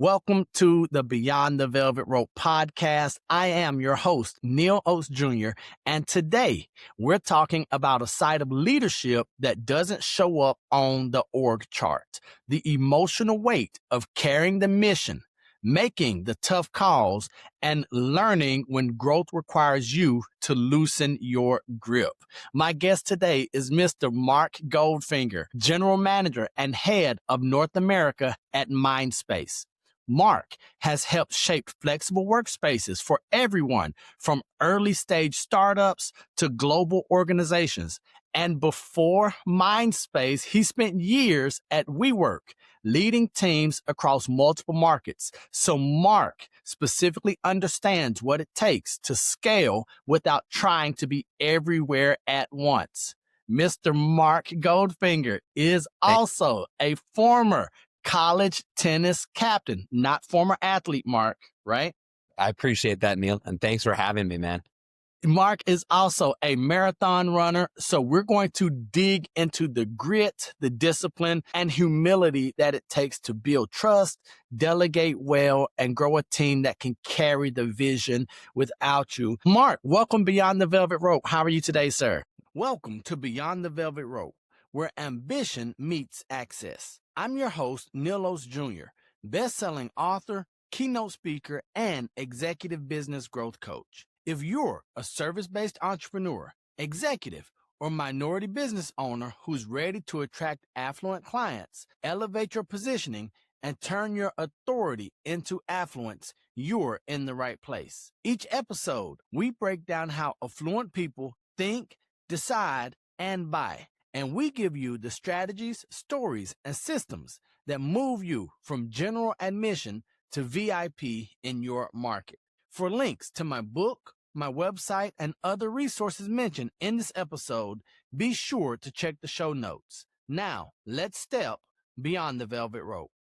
Welcome to the Beyond the Velvet Rope podcast. I am your host, Neil Oates Jr., and today we're talking about a side of leadership that doesn't show up on the org chart, the emotional weight of carrying the mission, making the tough calls, and learning when growth requires you to loosen your grip. My guest today is Mr. Mark Goldfinger, General Manager and Head of North America at Mindspace. Mark has helped shape flexible workspaces for everyone from early stage startups to global organizations. And before Mindspace, he spent years at WeWork, leading teams across multiple markets. So Mark specifically understands what it takes to scale without trying to be everywhere at once. Mr. Mark Goldfinger is also a former college tennis captain, not former athlete, Mark, right? I appreciate that, Neil. And thanks for having me, man. Mark is also a marathon runner. So we're going to dig into the grit, the discipline, and humility that it takes to build trust, delegate well, and grow a team that can carry the vision without you. Mark, welcome Beyond the Velvet Rope. How are you today, sir? Welcome to Beyond the Velvet Rope, where ambition meets access. I'm your host, Neil Oates Jr., best-selling author, keynote speaker, and executive business growth coach. If you're a service-based entrepreneur, executive, or minority business owner who's ready to attract affluent clients, elevate your positioning, and turn your authority into affluence, you're in the right place. Each episode, we break down how affluent people think, decide, and buy. And we give you the strategies, stories, and systems that move you from general admission to VIP in your market. For links to my book, my website, and other resources mentioned in this episode, be sure to check the show notes. Now, let's step beyond the velvet rope.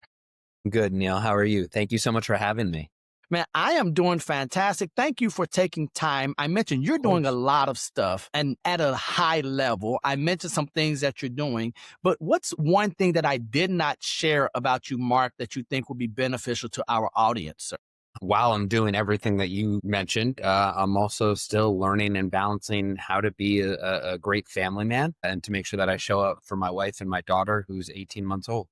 Good, Neil. How are you? Thank you so much for having me. Man, I am doing fantastic. Thank you for taking time. I mentioned you're doing a lot of stuff and at a high level. I mentioned some things that you're doing, but what's one thing that I did not share about you, Mark, that you think would be beneficial to our audience, sir? While I'm doing everything that you mentioned, I'm also still learning and balancing how to be a great family man and to make sure that I show up for my wife and my daughter, who's 18 months old.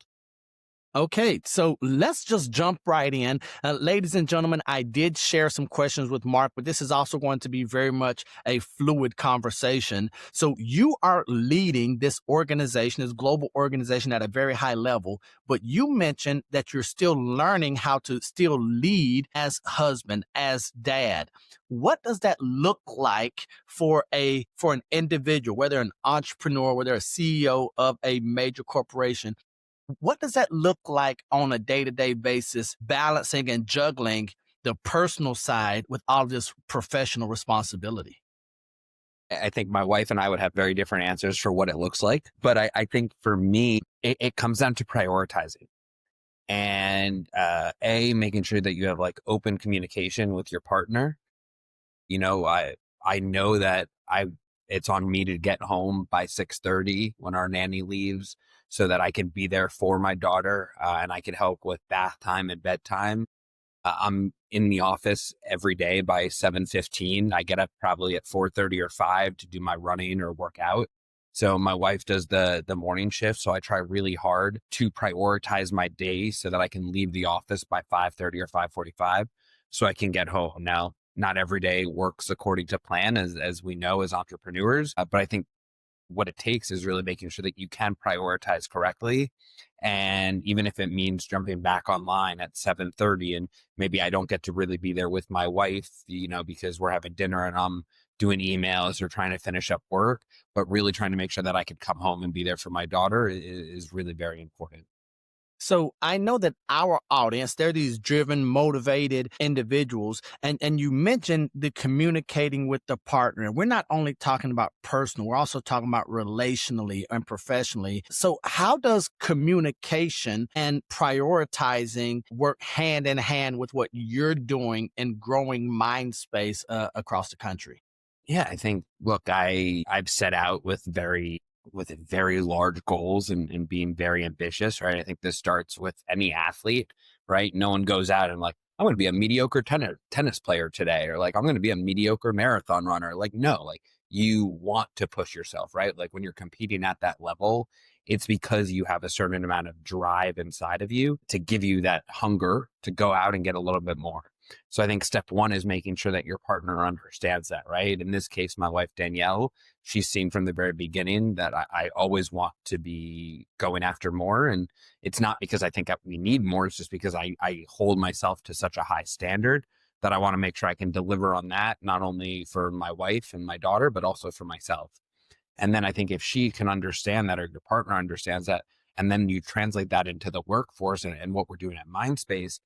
Okay, so let's just jump right in. Ladies and gentlemen, I did share some questions with Mark, but this is also going to be very much a fluid conversation. So you are leading this organization, this global organization at a very high level, but you mentioned that you're still learning how to still lead as husband, as dad. What does that look like for an individual, whether an entrepreneur, whether a CEO of a major corporation? What does that look like on a day-to-day basis, balancing and juggling the personal side with all of this professional responsibility? I think my wife and I would have very different answers for what it looks like. But I think for me, it comes down to prioritizing and making sure that you have like open communication with your partner. You know, I know that it's on me to get home by 6:30 when our nanny leaves so that I can be there for my daughter and I can help with bath time and bedtime. I'm in the office every day by 7:15. I get up probably at 4:30 or 5 to do my running or work out. So my wife does the morning shift. So I try really hard to prioritize my day so that I can leave the office by 5:30 or 5:45 so I can get home. Now, not every day works according to plan, as we know as entrepreneurs. But I think what it takes is really making sure that you can prioritize correctly. And even if it means jumping back online at 7:30 and maybe I don't get to really be there with my wife, you know, because we're having dinner and I'm doing emails or trying to finish up work, but really trying to make sure that I can come home and be there for my daughter is really very important. So I know that our audience, they're these driven, motivated individuals. And you mentioned the communicating with the partner. We're not only talking about personal, we're also talking about relationally and professionally. So how does communication and prioritizing work hand in hand with what you're doing in growing Mindspace across the country? Yeah, I think, look, I've set out with very large goals and being very ambitious, right? I think this starts with any athlete, right? No one goes out and like, I'm going to be a mediocre tennis player today, or like, I'm going to be a mediocre marathon runner. Like, no, like you want to push yourself, right? Like when you're competing at that level, it's because you have a certain amount of drive inside of you to give you that hunger to go out and get a little bit more. So I think step one is making sure that your partner understands that, right? In this case, my wife, Danielle, she's seen from the very beginning that I always want to be going after more. And it's not because I think that we need more. It's just because I hold myself to such a high standard that I want to make sure I can deliver on that, not only for my wife and my daughter, but also for myself. And then I think if she can understand that, or your partner understands that, and then you translate that into the workforce and what we're doing at Mindspace,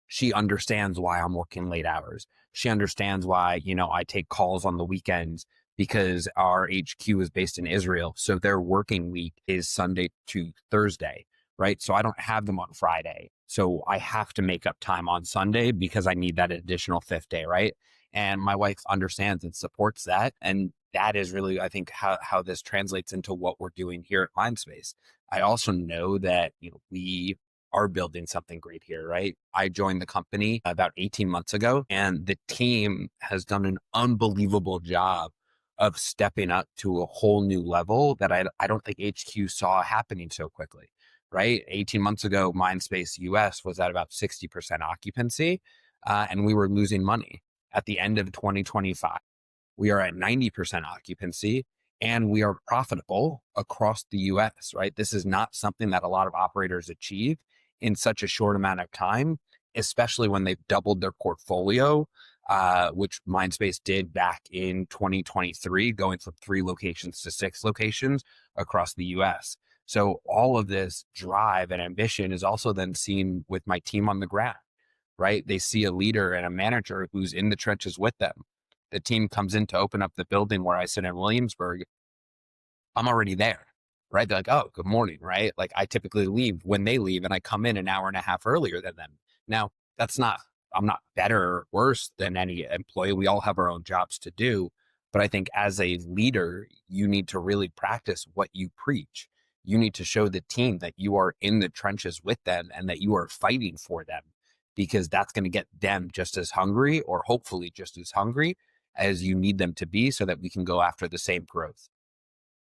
she understands why I'm working late hours. She understands why, I take calls on the weekends because our HQ is based in Israel. So their working week is Sunday to Thursday, right? So I don't have them on Friday. So I have to make up time on Sunday because I need that additional fifth day, right? And my wife understands and supports that. And that is really, I think, how this translates into what we're doing here at Mindspace. I also know that, we are building something great here, right? I joined the company about 18 months ago, and the team has done an unbelievable job of stepping up to a whole new level that I don't think HQ saw happening so quickly, right? 18 months ago, Mindspace US was at about 60% occupancy, and we were losing money. At the end of 2025, we are at 90% occupancy, and we are profitable across the US, right? This is not something that a lot of operators achieve in such a short amount of time, especially when they've doubled their portfolio, which Mindspace did back in 2023, going from 3 locations to 6 locations across the US. So all of this drive and ambition is also then seen with my team on the ground, right? They see a leader and a manager who's in the trenches with them. The team comes in to open up the building where I sit in Williamsburg. I'm already there, right? They're like, oh, good morning, right? Like I typically leave when they leave and I come in an hour and a half earlier than them. Now, I'm not better or worse than any employee. We all have our own jobs to do. But I think as a leader, you need to really practice what you preach. You need to show the team that you are in the trenches with them and that you are fighting for them, because that's going to get them just as hungry, or hopefully just as hungry as you need them to be, so that we can go after the same growth.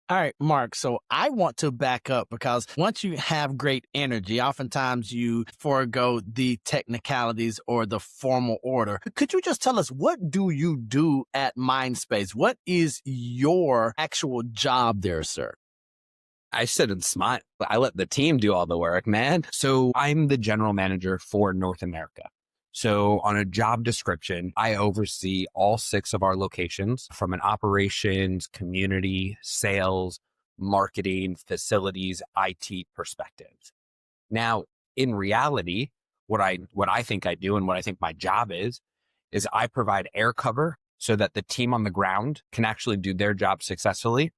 All right, Mark. So I want to back up because once you have great energy, oftentimes you forego the technicalities or the formal order. Could you just tell us, what do you do at Mindspace? What is your actual job there, sir? I sit and smile. I let the team do all the work, man. So I'm the general manager for North America. So on a job description, I oversee all 6 of our locations from an operations, community, sales, marketing, facilities, IT perspective. Now, in reality, what I think I do and what I think my job is I provide air cover so that the team on the ground can actually do their job successfully,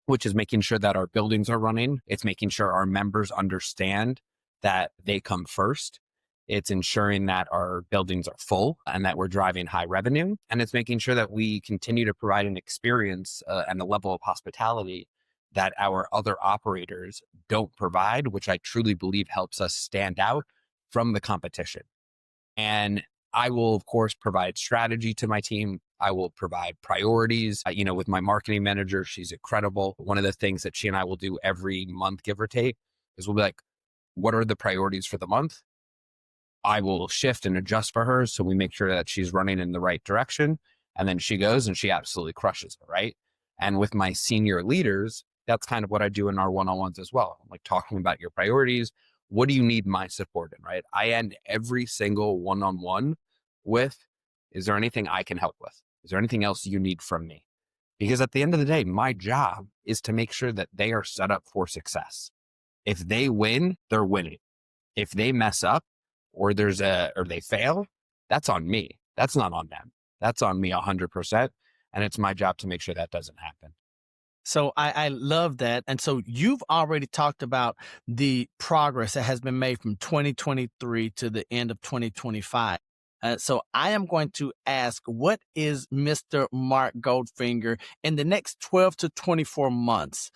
which is making sure that our buildings are running. It's making sure our members understand that they come first. It's ensuring that our buildings are full and that we're driving high revenue. And it's making sure that we continue to provide an experience and a level of hospitality that our other operators don't provide, which I truly believe helps us stand out from the competition. And I will, of course, provide strategy to my team. I will provide priorities. With my marketing manager, she's incredible. One of the things that she and I will do every month, give or take, is we'll be like, what are the priorities for the month? I will shift and adjust for her, so we make sure that she's running in the right direction. And then she goes and she absolutely crushes it, right? And with my senior leaders, that's kind of what I do in our one-on-ones as well. I'm like talking about your priorities. What do you need my support in, right? I end every single one-on-one with, is there anything I can help with? Is there anything else you need from me? Because at the end of the day, my job is to make sure that they are set up for success. If they win, they're winning. If they mess up or they fail, that's on me. That's not on them. That's on me 100%. And it's my job to make sure that doesn't happen. So I love that. And so you've already talked about the progress that has been made from 2023 to the end of 2025. So I am going to ask, what is Mr. Mark Goldfinger in the next 12 to 24 months?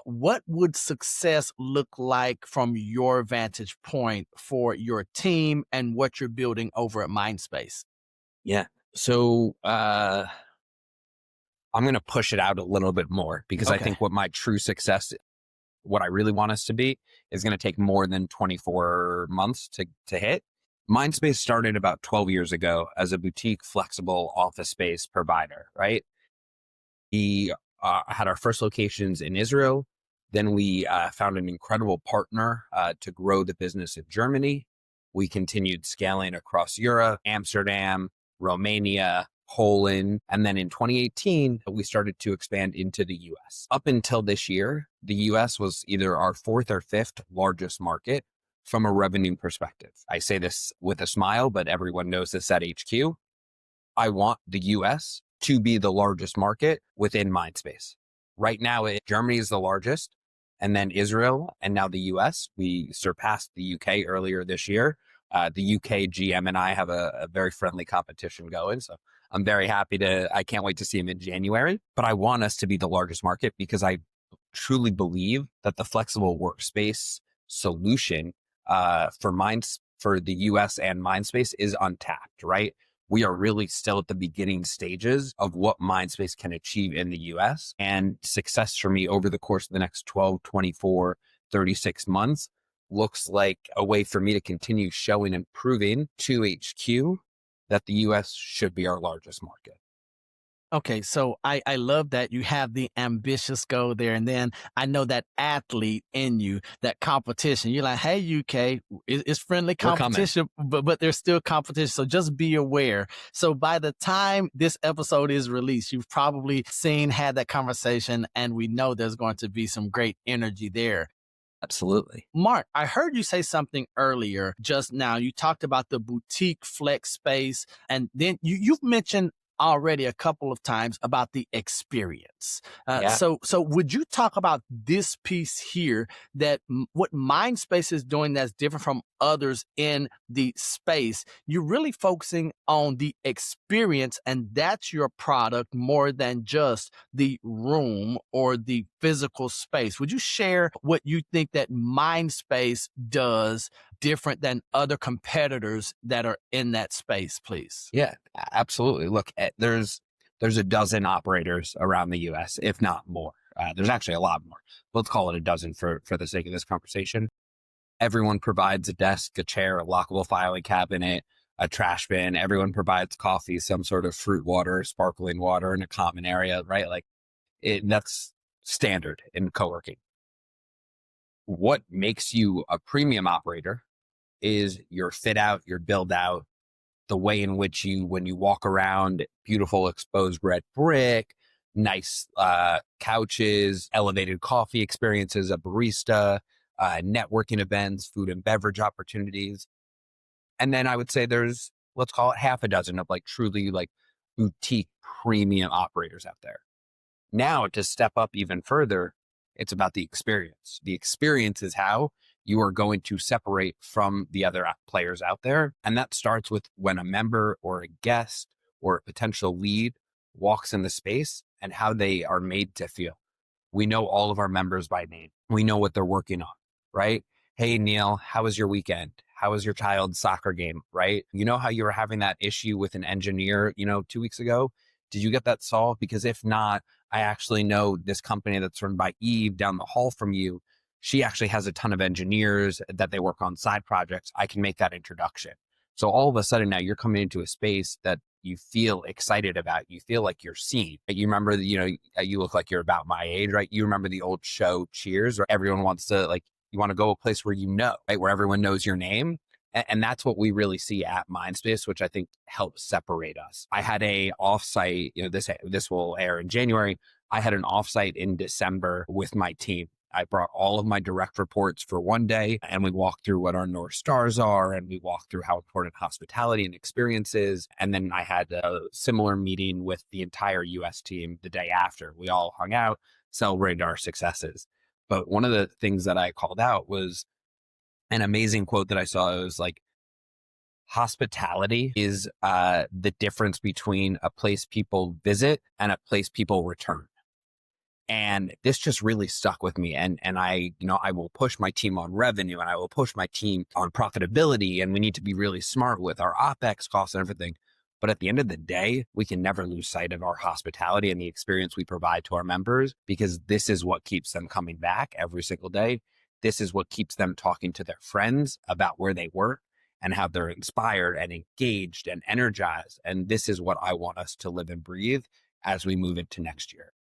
What would success look like from your vantage point for your team and what you're building over at Mindspace? Yeah. So I'm going to push it out a little bit more because I Okay. think what my true success, what I really want us to be, is going to take more than 24 months to hit. Mindspace started about 12 years ago as a boutique flexible office space provider, right? We had our first locations in Israel. Then we found an incredible partner to grow the business in Germany. We continued scaling across Europe, Amsterdam, Romania, Poland. And then in 2018, we started to expand into the US. Up until this year, the US was either our fourth or fifth largest market from a revenue perspective. I say this with a smile, but everyone knows this at HQ. I want the US to be the largest market within Mindspace. Right now, Germany is the largest, and then Israel, and now the US. We surpassed the UK earlier this year. The UK GM and I have a very friendly competition going. So I'm very happy I can't wait to see him in January. But I want us to be the largest market because I truly believe that the flexible workspace solution for the US and Mindspace is untapped, right? We are really still at the beginning stages of what Mindspace can achieve in the US. And success for me over the course of the next 12, 24, 36 months looks like a way for me to continue showing and proving to HQ that the US should be our largest market. Okay, so I love that you have the ambitious goal there. And then I know that athlete in you, that competition. You're like, hey, UK, it's friendly We're coming. competition, but there's still competition. So just be aware. So by the time this episode is released, you've probably had that conversation, and we know there's going to be some great energy there. Absolutely. Mark, I heard you say something earlier just now. You talked about the boutique flex space, and then you've mentioned already a couple of times about the experience. Yeah. So would you talk about this piece here, that what Mindspace is doing that's different from others in the space? You're really focusing on the experience, and that's your product more than just the room or the physical space. Would you share what you think that Mindspace does different than other competitors that are in that space, please? Yeah, absolutely. Look, there's a dozen operators around the US, if not more. There's actually a lot more. Let's call it a dozen for the sake of this conversation. Everyone provides a desk, a chair, a lockable filing cabinet, a trash bin. Everyone provides coffee, some sort of fruit water, sparkling water in a common area, right? That's standard in coworking. What makes you a premium operator is your fit out, your build out, the way in which when you walk around, beautiful exposed red brick, nice couches, elevated coffee experiences, a barista, networking events, food and beverage opportunities. And then I would say there's, let's call it half a dozen of truly boutique premium operators out there. Now, to step up even further, it's about the experience. The experience is how you are going to separate from the other players out there. And that starts with when a member or a guest or a potential lead walks in the space and how they are made to feel. We know all of our members by name. We know what they're working on, right? Hey, Neil, how was your weekend? How was your child's soccer game, right? You know how you were having that issue with an engineer, 2 weeks ago? Did you get that solved? Because if not, I actually know this company that's run by Eve down the hall from you. She actually has a ton of engineers that they work on side projects. I can make that introduction. So all of a sudden now you're coming into a space that you feel excited about. You feel like you're seen. You remember, you look like you're about my age, right? You remember the old show Cheers, where everyone wants to you want to go a place where right? Where everyone knows your name. And that's what we really see at Mindspace, which I think helps separate us. I had a offsite, this will air in January. I had an offsite in December with my team. I brought all of my direct reports for one day, and we walked through what our North Stars are, and we walked through how important hospitality and experience is. And then I had a similar meeting with the entire US team the day after. We all hung out, celebrated our successes. But one of the things that I called out was an amazing quote that I saw. It was like, hospitality is the difference between a place people visit and a place people return. And this just really stuck with me. And I, I will push my team on revenue and I will push my team on profitability. And we need to be really smart with our OpEx costs and everything. But at the end of the day, we can never lose sight of our hospitality and the experience we provide to our members, because this is what keeps them coming back every single day. This is what keeps them talking to their friends about where they work and how they're inspired and engaged and energized. And this is what I want us to live and breathe as we move into next year.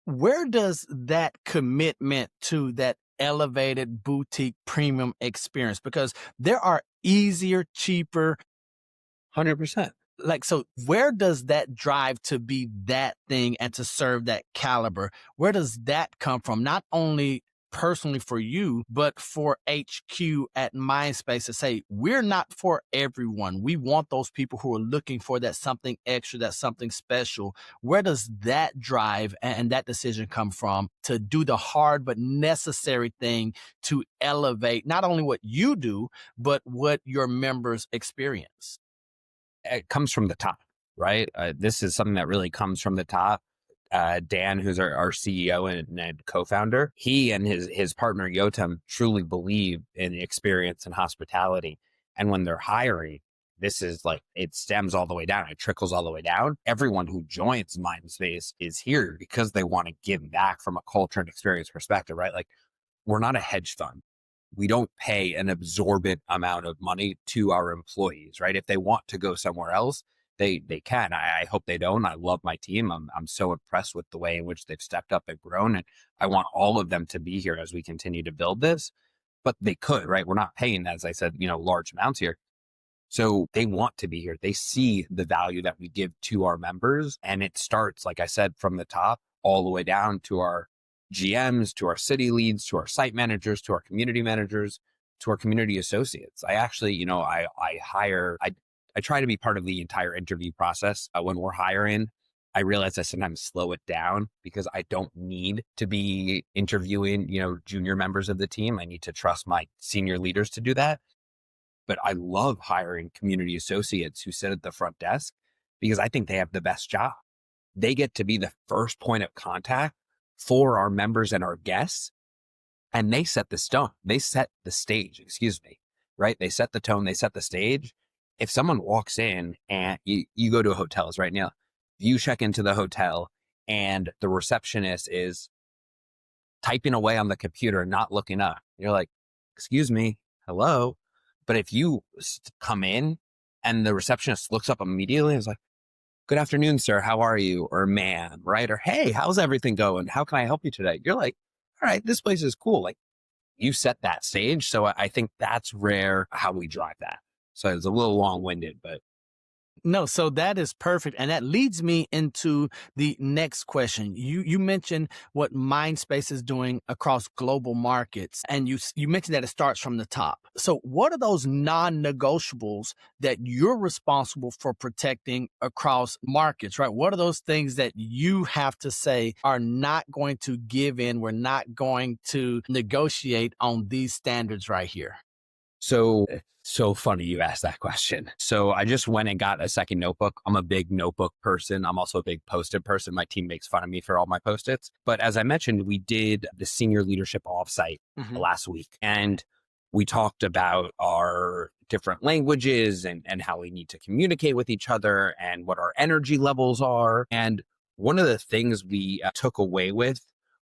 Where does that commitment to that elevated boutique premium experience? Because there are easier, cheaper, 100%. so where does that drive to be that thing and to serve that caliber? Where does that come from? Not only personally for you, but for HQ at Mindspace to say, we're not for everyone. We want those people who are looking for that something extra, that something special. Where does that drive and that decision come from to do the hard but necessary thing to elevate not only what you do, but what your members experience? It comes from the top, right? This is something that really comes from the top. Dan, who's our CEO and co-founder, he and his partner Yotam truly believe in experience and hospitality. And when they're hiring, this is like, it stems all the way down. It trickles all the way down. Everyone who joins Mindspace is here because they want to give back from a culture and experience perspective, right? Like, we're not a hedge fund. We don't pay an absorbent amount of money to our employees, right? If they want to go somewhere else, they can. I hope they don't. I love my team. I'm so impressed with the way in which they've stepped up and grown. And I want all of them to be here as we continue to build this, but they could, right? We're not paying, as I said, large amounts here. So they want to be here. They see the value that we give to our members. And it starts, like I said, from the top all the way down to our GMs, to our city leads, to our site managers, to our community managers, to our community associates. I actually, I try to be part of the entire interview process. When we're hiring, I realize I sometimes slow it down because I don't need to be interviewing, junior members of the team. I need to trust my senior leaders to do that. But I love hiring community associates who sit at the front desk because I think they have the best job. They get to be the first point of contact for our members and our guests. And they set the stage, right? They set the tone, they set the stage. If someone walks in and you go to hotels right now, you check into the hotel and the receptionist is typing away on the computer, not looking up. You're like, excuse me, hello. But if you come in and the receptionist looks up immediately and is like, good afternoon, sir, how are you? Or ma'am, right? Or, hey, how's everything going? How can I help you today? You're like, all right, this place is cool. Like, you set that stage. So I think that's how we drive that. So it's a little long-winded, but. No, so that is perfect. And that leads me into the next question. You mentioned what Mindspace is doing across global markets, and you mentioned that it starts from the top. So what are those non-negotiables that you're responsible for protecting across markets, right? What are those things that you have to say are not going to give in? We're not going to negotiate on these standards right here. So funny you asked that question. So I just went and got a second notebook. I'm a big notebook person. I'm also a big Post-it person. My team makes fun of me for all my Post-its. But as I mentioned, we did the senior leadership offsite last week. And we talked about our different languages and how we need to communicate with each other and what our energy levels are. And one of the things we took away with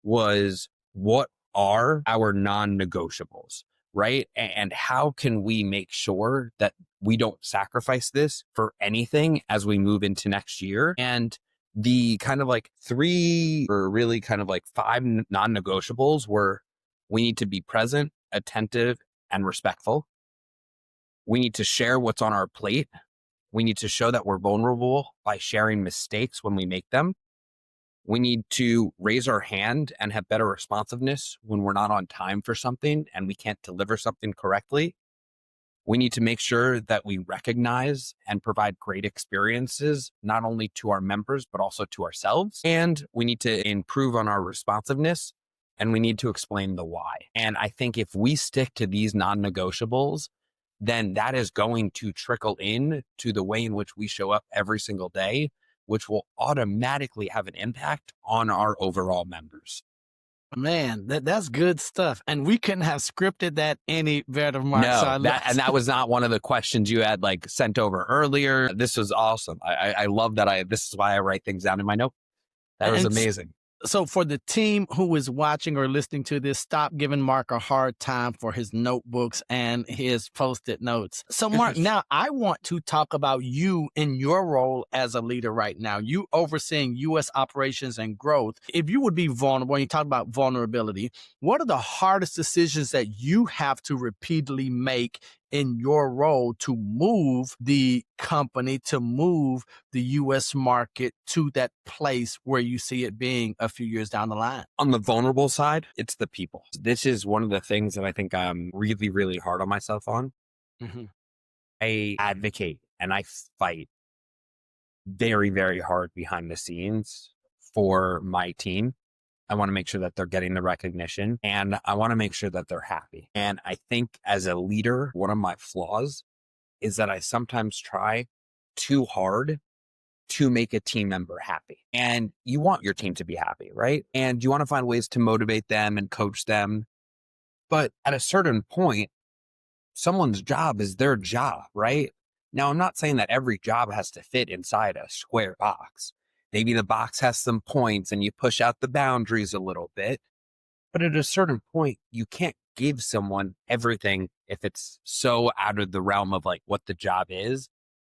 was, what are our non-negotiables? Right? And how can we make sure that we don't sacrifice this for anything as we move into next year? And the kind of like 3 or really kind of like 5 non-negotiables were: we need to be present, attentive, and respectful. We need to share what's on our plate. We need to show that we're vulnerable by sharing mistakes when we make them. We need to raise our hand and have better responsiveness when we're not on time for something and we can't deliver something correctly. We need to make sure that we recognize and provide great experiences, not only to our members, but also to ourselves. And we need to improve on our responsiveness, and we need to explain the why. And I think if we stick to these non-negotiables, then that is going to trickle in to the way in which we show up every single day, which will automatically have an impact on our overall members. Man, that's good stuff. And we couldn't have scripted that any better, Mark. So No, that was not one of the questions you had like sent over earlier. This was awesome. I love that. This is why I write things down in my note. That was amazing. So for the team who is watching or listening to this, stop giving Mark a hard time for his notebooks and his Post-it notes. So Mark, now I want to talk about you in your role as a leader right now. You overseeing U.S. operations and growth. If you would be vulnerable, and you talk about vulnerability, what are the hardest decisions that you have to repeatedly make in your role to move the company, to move the U.S. market to that place where you see it being a few years down the line? On the vulnerable side, it's the people. This is one of the things that I think I'm really, really hard on myself on. Mm-hmm. I advocate and I fight very, very hard behind the scenes for my team. I want to make sure that they're getting the recognition, and I want to make sure that they're happy. And I think as a leader, one of my flaws is that I sometimes try too hard to make a team member happy. And you want your team to be happy, right? And you want to find ways to motivate them and coach them. But at a certain point, someone's job is their job, right? Now, I'm not saying that every job has to fit inside a square box. Maybe the box has some points and you push out the boundaries a little bit. But at a certain point, you can't give someone everything if it's so out of the realm of like what the job is.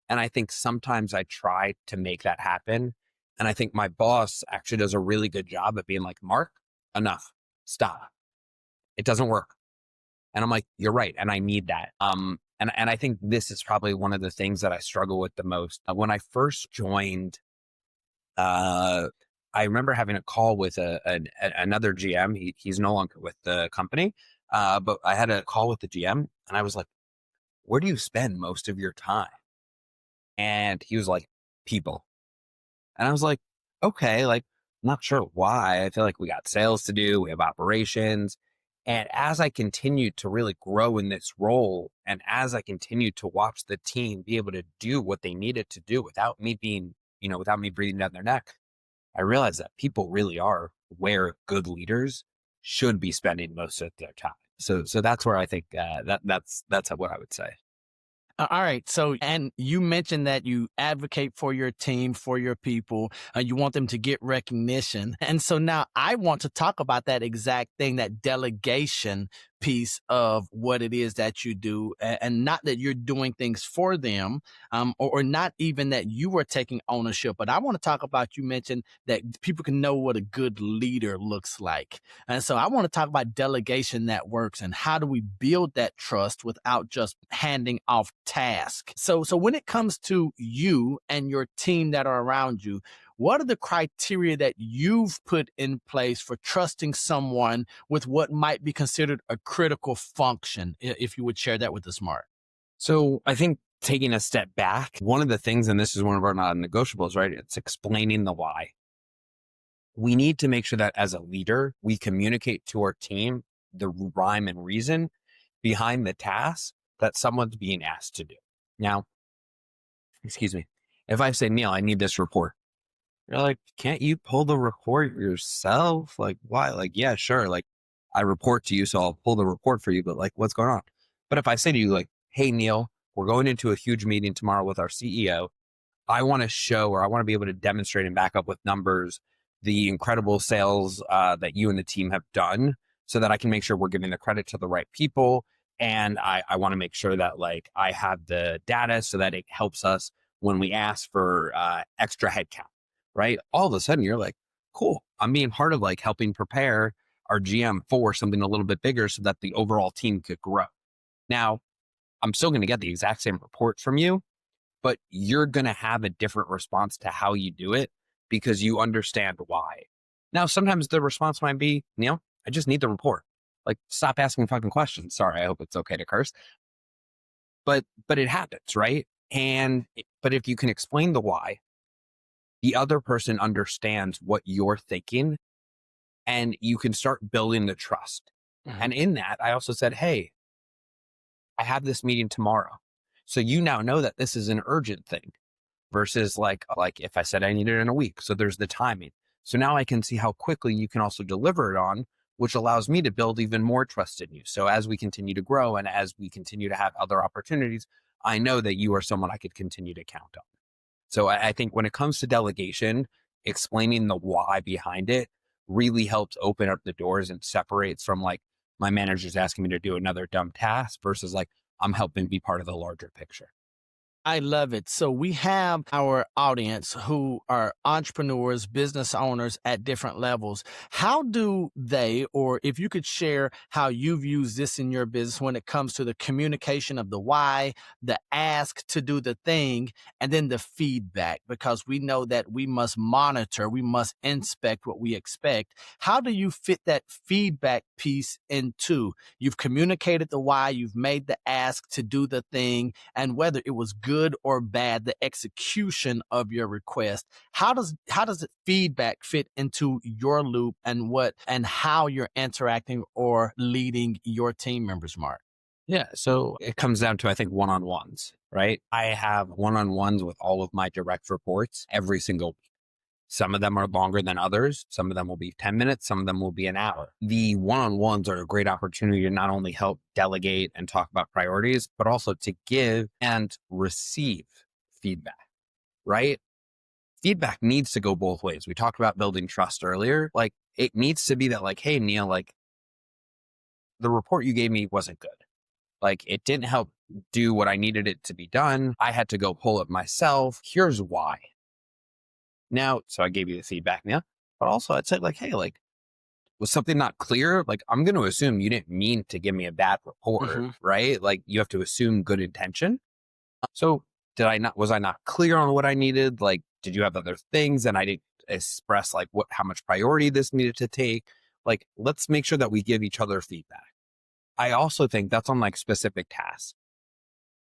And I think sometimes I try to make that happen. And I think my boss actually does a really good job at being like, Mark, enough, stop. It doesn't work. And I'm like, you're right. And I need that. And I think this is probably one of the things that I struggle with the most. When I first joined, I remember having a call with another GM. He's no longer with the company, but I had a call with the GM and I was like, where do you spend most of your time? And he was like, people. And I was like, okay, like, I'm not sure why. I feel like we got sales to do. We have operations. And as I continued to really grow in this role, and as I continued to watch the team be able to do what they needed to do without me being, without me breathing down their neck, I realized that people really are where good leaders should be spending most of their time. So that's where I think that's what I would say. All right. So, and you mentioned that you advocate for your team, for your people. You want them to get recognition. And so now I want to talk about that exact thing, that delegation piece of what it is that you do, and not that you're doing things for them, or not even that you are taking ownership. But I want to talk about, you mentioned that people can know what a good leader looks like. And so I want to talk about delegation that works, and how do we build that trust without just handing off tasks. So when it comes to you and your team that are around you, what are the criteria that you've put in place for trusting someone with what might be considered a critical function? If you would share that with us, Mark. So I think taking a step back, one of the things, and this is one of our non-negotiables, right? It's explaining the why. We need to make sure that as a leader, we communicate to our team the rhyme and reason behind the task that someone's being asked to do. Now, excuse me, if I say, Neil, I need this report. You're like, can't you pull the report yourself? Like, why? Like, yeah, sure. Like, I report to you, so I'll pull the report for you, but like, what's going on? But if I say to you, like, hey, Neil, we're going into a huge meeting tomorrow with our CEO. I want to show, or I want to be able to demonstrate and back up with numbers the incredible sales that you and the team have done, so that I can make sure we're giving the credit to the right people. And I want to make sure that like I have the data so that it helps us when we ask for extra headcount. Right? All of a sudden you're like, cool, I'm being part of like helping prepare our GM for something a little bit bigger so that the overall team could grow. Now, I'm still going to get the exact same report from you, but you're going to have a different response to how you do it because you understand why. Now, sometimes the response might be, Neil, I just need the report. Like, stop asking fucking questions. Sorry, I hope it's okay to curse. But it happens, right? But if you can explain the why, the other person understands what you're thinking, and you can start building the trust. Mm-hmm. And in that, I also said, hey, I have this meeting tomorrow. So you now know that this is an urgent thing versus like if I said I need it in a week. So there's the timing. So now I can see how quickly you can also deliver it on, which allows me to build even more trust in you. So as we continue to grow and as we continue to have other opportunities, I know that you are someone I could continue to count on. So I think when it comes to delegation, explaining the why behind it really helps open up the doors and separates from like my manager's asking me to do another dumb task versus like I'm helping be part of the larger picture. I love it. So we have our audience who are entrepreneurs, business owners at different levels. How do they, or if you could share how you've used this in your business when it comes to the communication of the why, the ask to do the thing, and then the feedback, because we know that we must monitor, we must inspect what we expect. How do you fit that feedback piece into? You've communicated the why, you've made the ask to do the thing, and whether it was good or bad, the execution of your request. How does it feedback fit into your loop and what and how you're interacting or leading your team members, Mark? Yeah. So it comes down to, I think, one-on-ones, right? I have one-on-ones with all of my direct reports every single week. Some of them are longer than others. Some of them will be 10 minutes. Some of them will be an hour. The one-on-ones are a great opportunity to not only help delegate and talk about priorities, but also to give and receive feedback, right? Feedback needs to go both ways. We talked about building trust earlier. Like it needs to be that like, hey, Neil, like the report you gave me wasn't good. Like it didn't help do what I needed it to be done. I had to go pull it myself. Here's why. Now, so I gave you the feedback, Neil, but also I'd say like, hey, like, was something not clear? Like, I'm going to assume you didn't mean to give me a bad report, Mhm. right? Like, you have to assume good intention. So, was I not clear on what I needed? Like, did you have other things and I didn't express like how much priority this needed to take? Like, let's make sure that we give each other feedback. I also think that's on like specific tasks.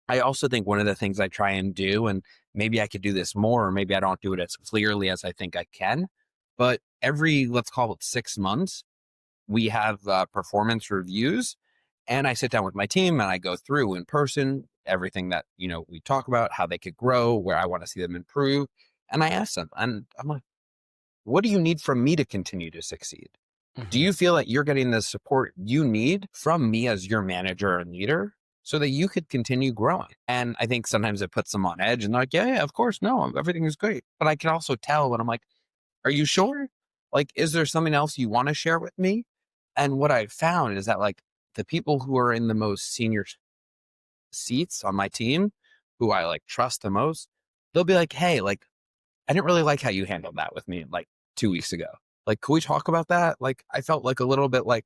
I also think one of the things I try and do, and maybe I could do this more, or maybe I don't do it as clearly as I think I can, but every, let's call it 6 months, we have performance reviews. And I sit down with my team and I go through in person everything that, we talk about, how they could grow, where I want to see them improve. And I ask them, and I'm like, what do you need from me to continue to succeed? Do Mhm. you feel that you're getting the support you need from me as your manager and leader so that you could continue growing? And I think sometimes it puts them on edge and they're like, yeah, of course. No, everything is great. But I can also tell when I'm like, are you sure? Like, is there something else you want to share with me? And what I found is that like the people who are in the most senior seats on my team, who I like trust the most, they'll be like, hey, like, I didn't really like how you handled that with me like 2 weeks ago. Like, could we talk about that? Like, I felt like a little bit like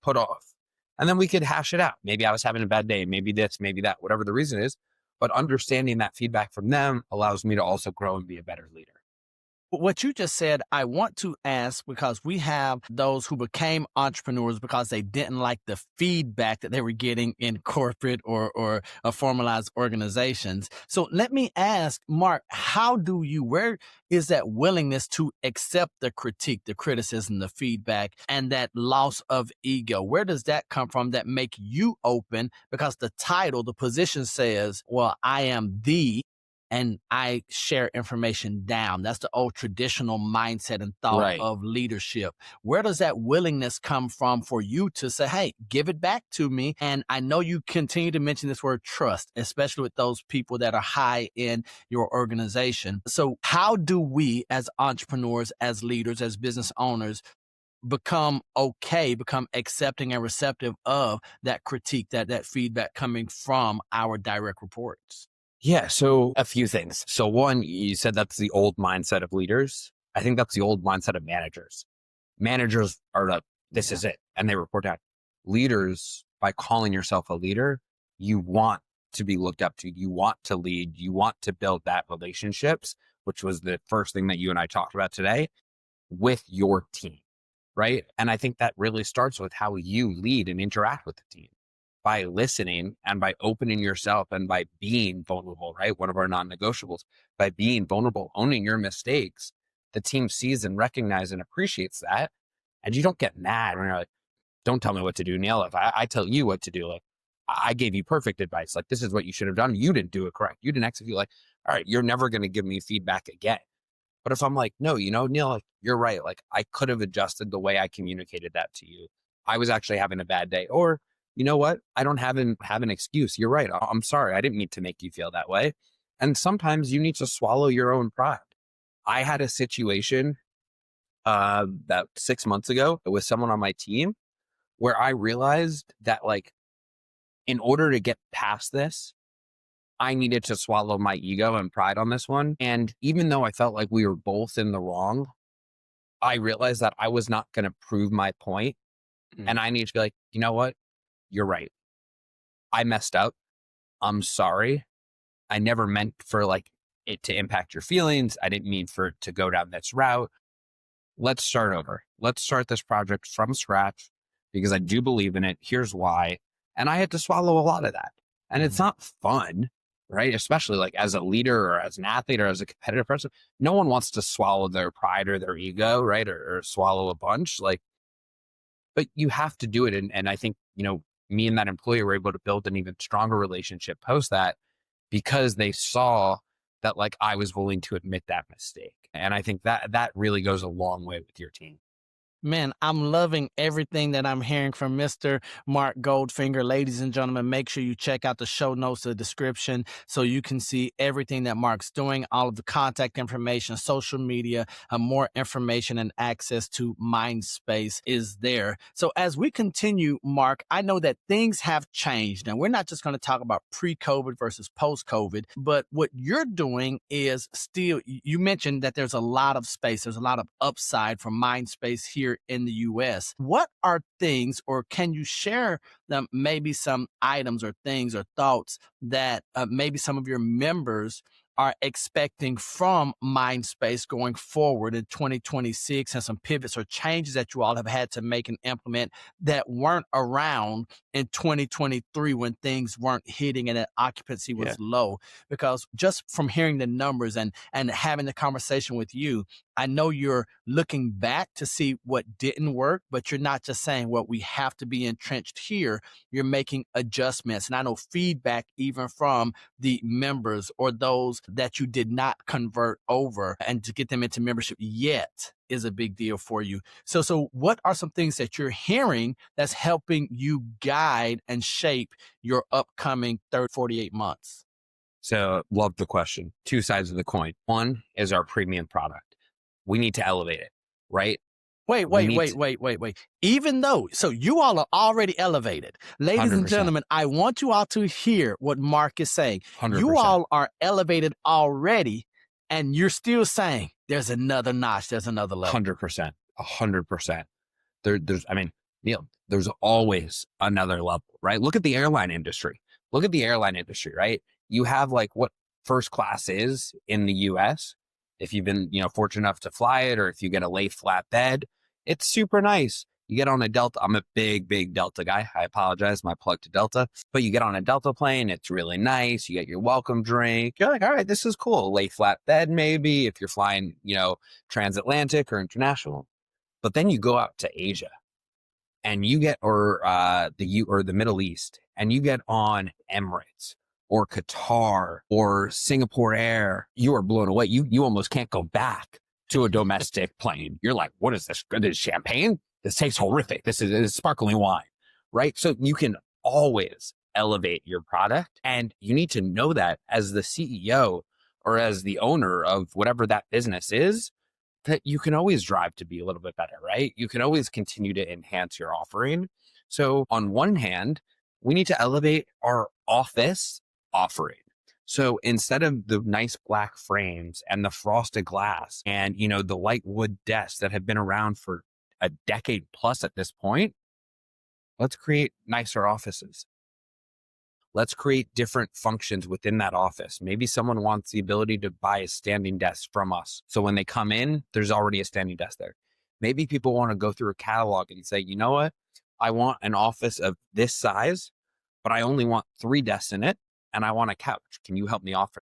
put off. And then we could hash it out. Maybe I was having a bad day, maybe this, maybe that, whatever the reason is. But understanding that feedback from them allows me to also grow and be a better leader. What you just said, I want to ask because we have those who became entrepreneurs because they didn't like the feedback that they were getting in corporate or formalized organizations. So let me ask, Mark, where is that willingness to accept the critique, the criticism, the feedback, and that loss of ego? Where does that come from that make you open? Because the title, the position says, well, I am the and I share information down. That's the old traditional mindset and thought Right. of leadership. Where does that willingness come from for you to say, hey, give it back to me? And I know you continue to mention this word trust, especially with those people that are high in your organization. So, how do we as entrepreneurs, as leaders, as business owners, become accepting and receptive of that critique, that feedback coming from our direct reports? Yeah. So a few things. So one, you said that's the old mindset of leaders. I think that's the old mindset of managers. Managers are like, this is it. And they report out. Leaders, by calling yourself a leader, you want to be looked up to. You want to lead. You want to build that relationships, which was the first thing that you and I talked about today with your team. Right. And I think that really starts with how you lead and interact with the team by listening and by opening yourself and by being vulnerable, right? One of our non-negotiables, by being vulnerable, owning your mistakes, the team sees and recognizes and appreciates that. And you don't get mad when you're like, don't tell me what to do, Neil. If I tell you what to do, like, I gave you perfect advice. Like, this is what you should have done. You didn't do it correct. You didn't execute. Like, all right, you're never going to give me feedback again. But if I'm like, no, Neil, like, you're right. Like, I could have adjusted the way I communicated that to you. I was actually having a bad day. Or, you know what? I don't have an excuse. You're right. I'm sorry. I didn't mean to make you feel that way. And sometimes you need to swallow your own pride. I had a situation about 6 months ago with someone on my team where I realized that, like, in order to get past this, I needed to swallow my ego and pride on this one. And even though I felt like we were both in the wrong, I realized that I was not going to prove my point. And I need to be like, you know what? You're right. I messed up. I'm sorry. I never meant for like it to impact your feelings. I didn't mean for it to go down this route. Let's start over. Let's start this project from scratch because I do believe in it. Here's why. And I had to swallow a lot of that. And it's not fun, right? Especially like as a leader or as an athlete or as a competitive person, no one wants to swallow their pride or their ego, right? Or swallow a bunch. Like, but you have to do it. And I think, me and that employee were able to build an even stronger relationship post that because they saw that like I was willing to admit that mistake. And I think that really goes a long way with your team. Man, I'm loving everything that I'm hearing from Mr. Mark Goldfinger. Ladies and gentlemen, make sure you check out the show notes, the description, so you can see everything that Mark's doing, all of the contact information, social media, more information and access to Mindspace is there. So as we continue, Mark, I know that things have changed. Now, we're not just going to talk about pre-COVID versus post-COVID, but what you're doing is still, you mentioned that there's a lot of space, there's a lot of upside for Mindspace here in the US. What are things, or can you share them, maybe some items or things or thoughts that maybe some of your members are expecting from Mindspace going forward in 2026, and some pivots or changes that you all have had to make and implement that weren't around in 2023 when things weren't hitting and that occupancy was low? Because just from hearing the numbers and having the conversation with you, I know you're looking back to see what didn't work, but you're not just saying, well, we have to be entrenched here. You're making adjustments. And I know feedback even from the members or those that you did not convert over and to get them into membership yet is a big deal for you. So what are some things that you're hearing that's helping you guide and shape your upcoming 48 months? So love the question. Two sides of the coin. One is our premium product. We need to elevate it, right? Wait. Even though, so you all are already elevated. Ladies and 100%. gentlemen, I want you all to hear what Mark is saying. 100%. You all are elevated already, and you're still saying there's another notch, there's another level. 100%. 100%. Neil, there's always another level, right? Look at the airline industry. Right? You have like what first class is in the US. If you've been, fortunate enough to fly it, or if you get a lay flat bed, it's super nice. You get on a Delta. I'm a big Delta guy. I apologize, my plug to Delta. But you get on a Delta plane. It's really nice. You get your welcome drink. You're like, all right, this is cool. Lay flat bed, maybe if you're flying, transatlantic or international. But then you go out to Asia, and you get or the Middle East, and you get on Emirates or Qatar or Singapore Air. You are blown away. You almost can't go back to a domestic plane. You're like, what is this? This is champagne? This tastes horrific. This is sparkling wine, right? So you can always elevate your product, and you need to know that as the CEO or as the owner of whatever that business is, that you can always drive to be a little bit better, right? You can always continue to enhance your offering. So on one hand, we need to elevate our office offering. So instead of the nice black frames and the frosted glass and, the light wood desks that have been around for a decade plus at this point, let's create nicer offices. Let's create different functions within that office. Maybe someone wants the ability to buy a standing desk from us. So when they come in, there's already a standing desk there. Maybe people want to go through a catalog and say, you know what? I want an office of this size, but I only want 3 desks in it, and I want a couch. Can you help me offer?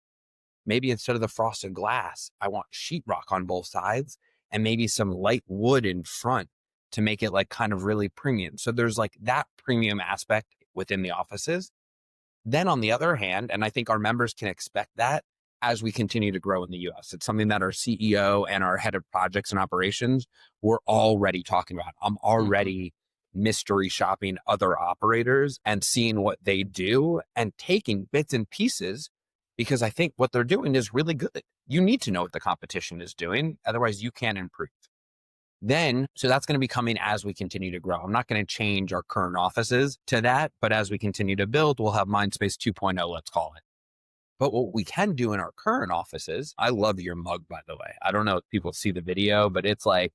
Maybe instead of the frosted glass, I want sheetrock on both sides and maybe some light wood in front to make it like kind of really premium. So there's like that premium aspect within the offices. Then on the other hand, and I think our members can expect that as we continue to grow in the US, it's something that our CEO and our head of projects and operations were already talking about. I'm Mhm. already mystery shopping other operators and seeing what they do and taking bits and pieces because I think what they're doing is really good. You need to know what the competition is doing. Otherwise, you can't improve. Then, so that's going to be coming as we continue to grow. I'm not going to change our current offices to that, but as we continue to build, we'll have Mindspace 2.0, let's call it. But what we can do in our current offices, I love your mug, by the way. I don't know if people see the video, but it's like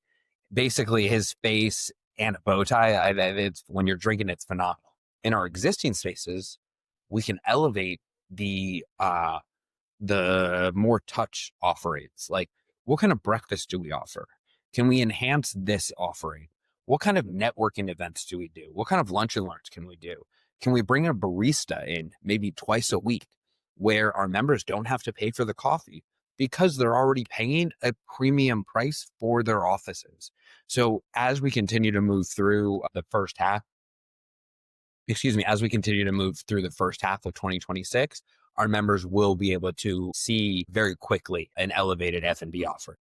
basically his face and a bow tie. It's when you're drinking, it's phenomenal. In our existing spaces, we can elevate the more touch offerings. Like, what kind of breakfast do we offer? Can we enhance this offering? What kind of networking events do we do? What kind of lunch and learns can we do? Can we bring a barista in maybe twice a week where our members don't have to pay for the coffee because they're already paying a premium price for their offices? So as we continue to move through the first half, as we continue to move through the first half of 2026, our members will be able to see very quickly an elevated F&B offer.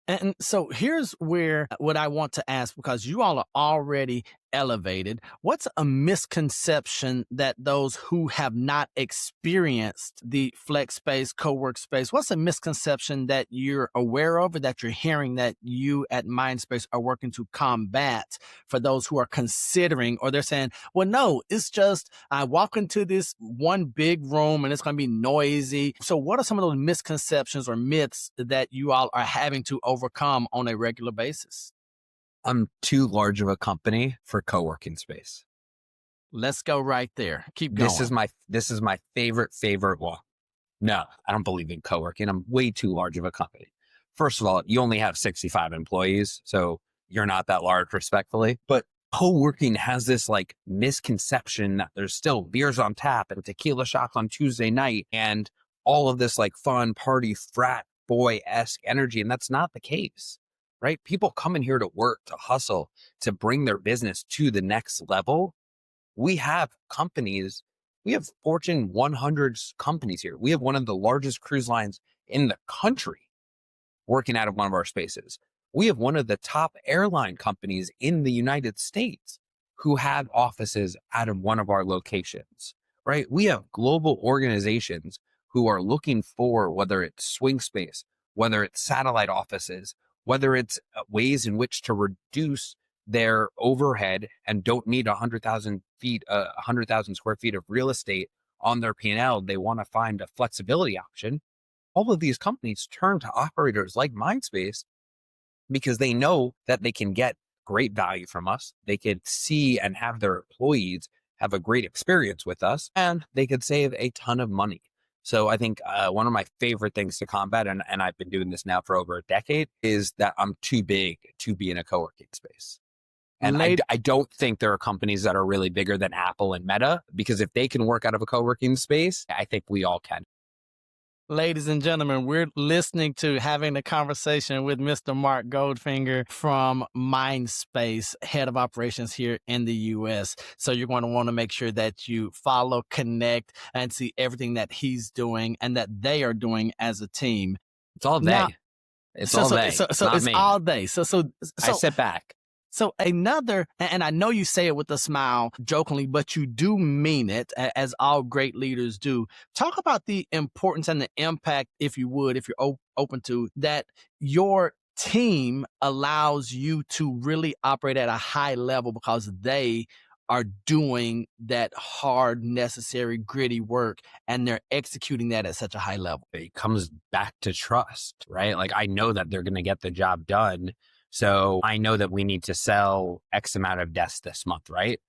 And so here's where what I want to ask, because you all are already elevated. What's a misconception that those who have not experienced the flex space, co-work space, what's a misconception that you're aware of or that you're hearing that you at Mindspace are working to combat for those who are considering, or they're saying, well, no, it's just I walk into this one big room and it's going to be noisy. So what are some of those misconceptions or myths that you all are having to overcome on a regular basis? I'm too large of a company for co-working space. Let's go right there. Keep This going. is my favorite one. No, I don't believe in co-working. I'm way too large of a company. First of all, you only have 65 employees, so you're not that large, respectfully. But co-working has this like misconception that there's still beers on tap and tequila shots on Tuesday night and all of this like fun party frat boy-esque energy. And that's not the case, right? People come in here to work, to hustle, to bring their business to the next level. We have companies, we have Fortune 100 companies here. We have one of the largest cruise lines in the country working out of one of our spaces. We have one of the top airline companies in the United States who have offices out of one of our locations, right? We have global organizations who are looking for whether it's swing space, whether it's satellite offices, whether it's ways in which to reduce their overhead and don't need 100,000 square feet of real estate on their P&L. They want to find a flexibility option. All of these companies turn to operators like Mindspace because they know that they can get great value from us. They could see and have their employees have a great experience with us, and they could save a ton of money. So I think one of my favorite things to combat, and I've been doing this now for over a decade, is that I'm too big to be in a co-working space. And Late, I don't think there are companies that are really bigger than Apple and Meta, because if they can work out of a co-working space, I think we all can. Ladies and gentlemen, we're listening to having a conversation with Mr. Mark Goldfinger from Mindspace, head of operations here in the US. So you're going to want to make sure that you follow, connect, and see everything that he's doing and that they are doing as a team. It's all Now, they. It's all they. It's so not it's me. all day. I sit back. So another, and I know you say it with a smile jokingly, but you do mean it, as all great leaders do. Talk about the importance and the impact, if you would, if you're open to, that your team allows you to really operate at a high level because they are doing that hard, necessary, gritty work, and they're executing that at such a high level. It comes back to trust, right? Like, I know that they're going to get the job done. So I know that we need to sell X amount of desks this month, right?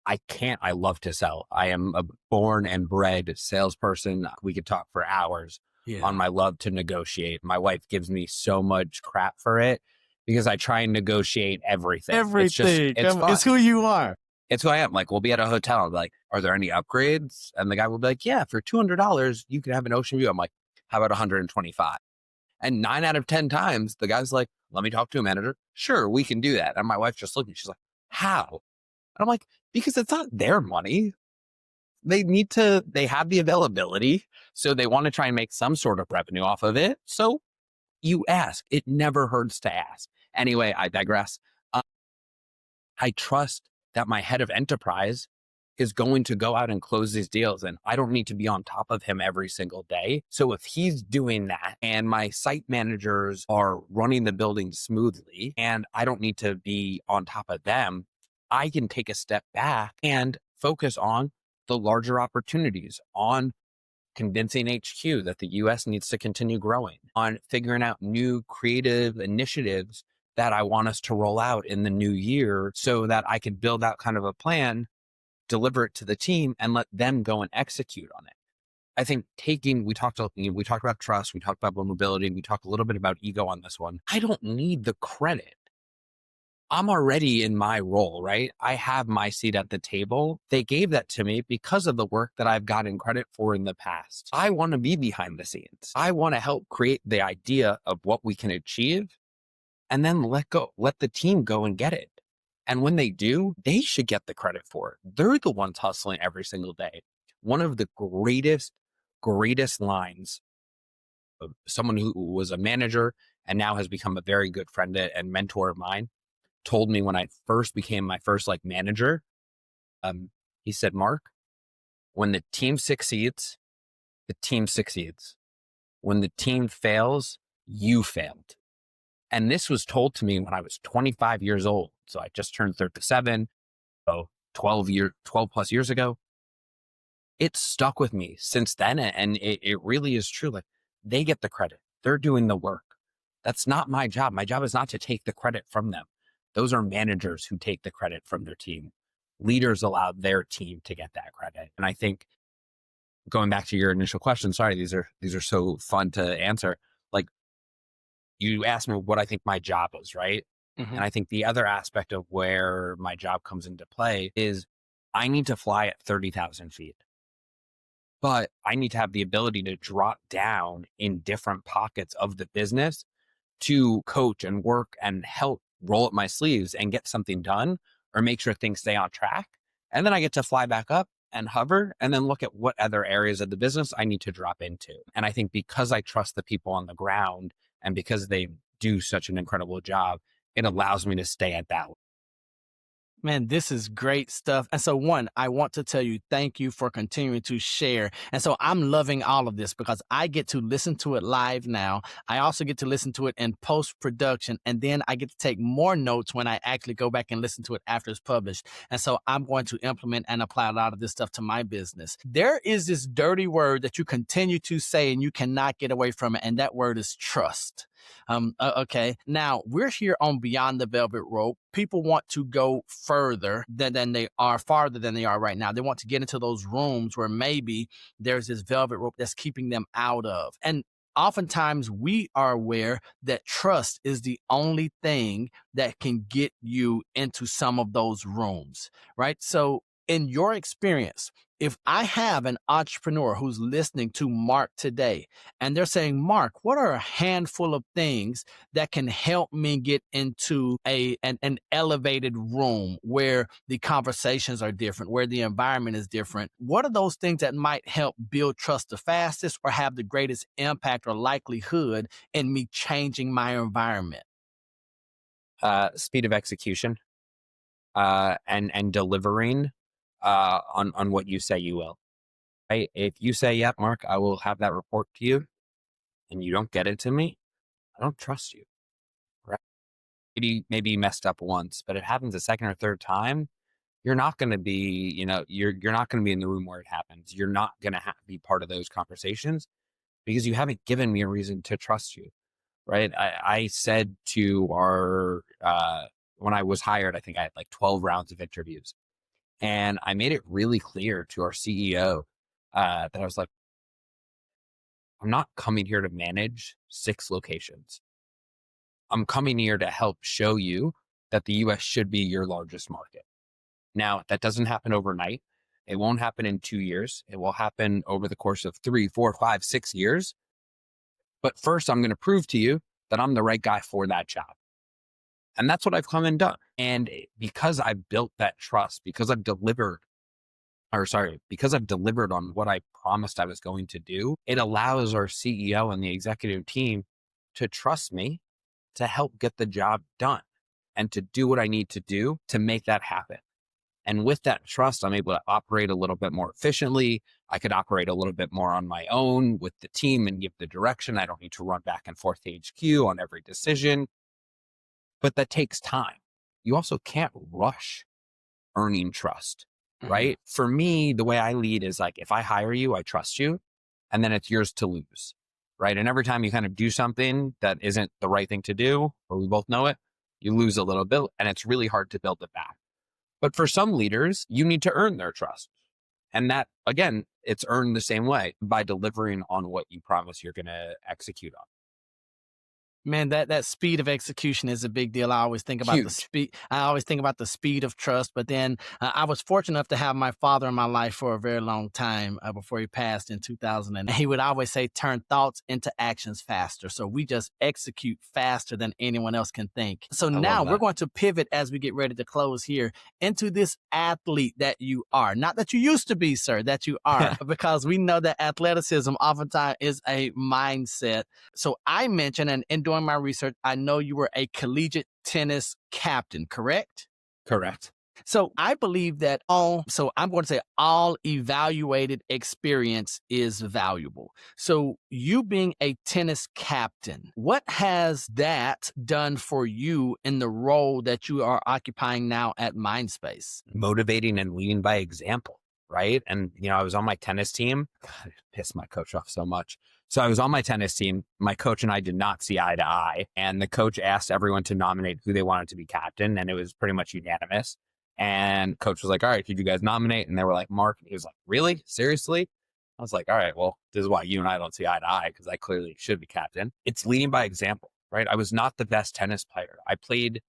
I love to sell. I am a born and bred salesperson. We could talk for hours on my love to negotiate. My wife gives me so much crap for it because I try and negotiate everything. Everything. It's fun. It's who you are. It's who I am. Like, we'll be at a hotel. I'm like, are there any upgrades? And the guy will be like, yeah, for $200, you can have an ocean view. I'm like, how about 125? And 9 out of 10 times, the guy's like, let me talk to a manager. Sure, we can do that. And my wife just looked at me. She's like, how? And I'm like, because it's not their money. they have the availability. So they want to try and make some sort of revenue off of it. So you ask. It never hurts to ask. Anyway, I digress. I trust that my head of enterprise is going to go out and close these deals, and I don't need to be on top of him every single day. So if he's doing that and my site managers are running the building smoothly and I don't need to be on top of them, I can take a step back and focus on the larger opportunities, on convincing HQ that the US needs to continue growing, on figuring out new creative initiatives that I want us to roll out in the new year so that I can build out kind of a plan, deliver it to the team, and let them go and execute on it. I think we talked about trust, we talked about vulnerability, and we talked a little bit about ego on this one. I don't need the credit. I'm already in my role, right? I have my seat at the table. They gave that to me because of the work that I've gotten credit for in the past. I want to be behind the scenes. I want to help create the idea of what we can achieve and then let the team go and get it. And when they do, they should get the credit for it. They're the ones hustling every single day. One of the greatest lines of someone who was a manager and now has become a very good friend and mentor of mine told me when I first became my first manager. He said, Mark, when the team succeeds, the team succeeds. When the team fails, you failed. And this was told to me when I was 25 years old. So I just turned 37, so 12 plus years ago. It stuck with me since then. And it really is true. They get the credit. They're doing the work. That's not my job. My job is not to take the credit from them. Those are managers who take the credit from their team. Leaders allow their team to get that credit. And I think going back to your initial question, sorry, these are so fun to answer. You asked me what I think my job was, right? Mm-hmm. And I think the other aspect of where my job comes into play is I need to fly at 30,000 feet, but I need to have the ability to drop down in different pockets of the business to coach and work and help roll up my sleeves and get something done or make sure things stay on track. And then I get to fly back up and hover and then look at what other areas of the business I need to drop into. And I think because I trust the people on the ground and because they do such an incredible job, it allows me to stay at that. Man, this is great stuff. And so one, I want to tell you, thank you for continuing to share. And so I'm loving all of this because I get to listen to it live now. I also get to listen to it in post-production. And then I get to take more notes when I actually go back and listen to it after it's published. And so I'm going to implement and apply a lot of this stuff to my business. There is this dirty word that you continue to say and you cannot get away from it. And that word is trust. Okay. Now we're here on Beyond the Velvet Rope. People want to go farther than they are right now. They want to get into those rooms where maybe there's this velvet rope that's keeping them out of. And oftentimes we are aware that trust is the only thing that can get you into some of those rooms, right? So in your experience, if I have an entrepreneur who's listening to Mark today and they're saying, Mark, what are a handful of things that can help me get into an elevated room where the conversations are different, where the environment is different? What are those things that might help build trust the fastest or have the greatest impact or likelihood in me changing my environment? Speed of execution and delivering on what you say you will. Right? If you say, yep, Mark, I will have that report to you, and you don't get it to me, I don't trust you. Right? Maybe you messed up once, but it happens a second or third time, you're not going to be, you're not going to be in the room where it happens. You're not going to be part of those conversations because you haven't given me a reason to trust you. Right? I said to when I was hired, I think I had 12 rounds of interviews. And I made it really clear to our CEO that I was like, I'm not coming here to manage 6 locations. I'm coming here to help show you that the US should be your largest market. Now, that doesn't happen overnight. It won't happen in 2 years. It will happen over the course of 3, 4, 5, 6 years. But first, I'm going to prove to you that I'm the right guy for that job. And that's what I've come and done. And because I've built that trust, because I've delivered because I've delivered on what I promised I was going to do, it allows our CEO and the executive team to trust me to help get the job done and to do what I need to do to make that happen. And with that trust, I'm able to operate a little bit more efficiently. I could operate a little bit more on my own with the team and give the direction. I don't need to run back and forth to HQ on every decision, but that takes time. You also can't rush earning trust, right? For me, the way I lead is like, if I hire you, I trust you, and then it's yours to lose, right? And every time you kind of do something that isn't the right thing to do, or we both know it, you lose a little bit, and it's really hard to build it back. But for some leaders, you need to earn their trust. And that, again, it's earned the same way by delivering on what you promise you're going to execute on. Man, that speed of execution is a big deal. I always think about the Huge. speed. I always think about the speed of trust. But then I was fortunate enough to have my father in my life for a very long time before he passed in 2000. And he would always say, turn thoughts into actions faster. So we just execute faster than anyone else can think. So now we're going to pivot as we get ready to close here into this athlete that you are. Not that you used to be, sir, that you are, because we know that athleticism oftentimes is a mindset. So I mentioned, and in doing my research, I know you were a collegiate tennis captain, correct? Correct. So I believe that I'm going to say all evaluated experience is valuable. So you being a tennis captain, what has that done for you in the role that you are occupying now at Mindspace? Motivating and leading by example, right? And, I was on my tennis team. God, it pissed my coach off so much. So I was on my tennis team. My coach and I did not see eye to eye. And the coach asked everyone to nominate who they wanted to be captain. And it was pretty much unanimous. And coach was like, all right, did you guys nominate? And they were like, Mark. And he was like, really? Seriously? I was like, all right, well, this is why you and I don't see eye to eye, because I clearly should be captain. It's leading by example, right? I was not the best tennis player. I played,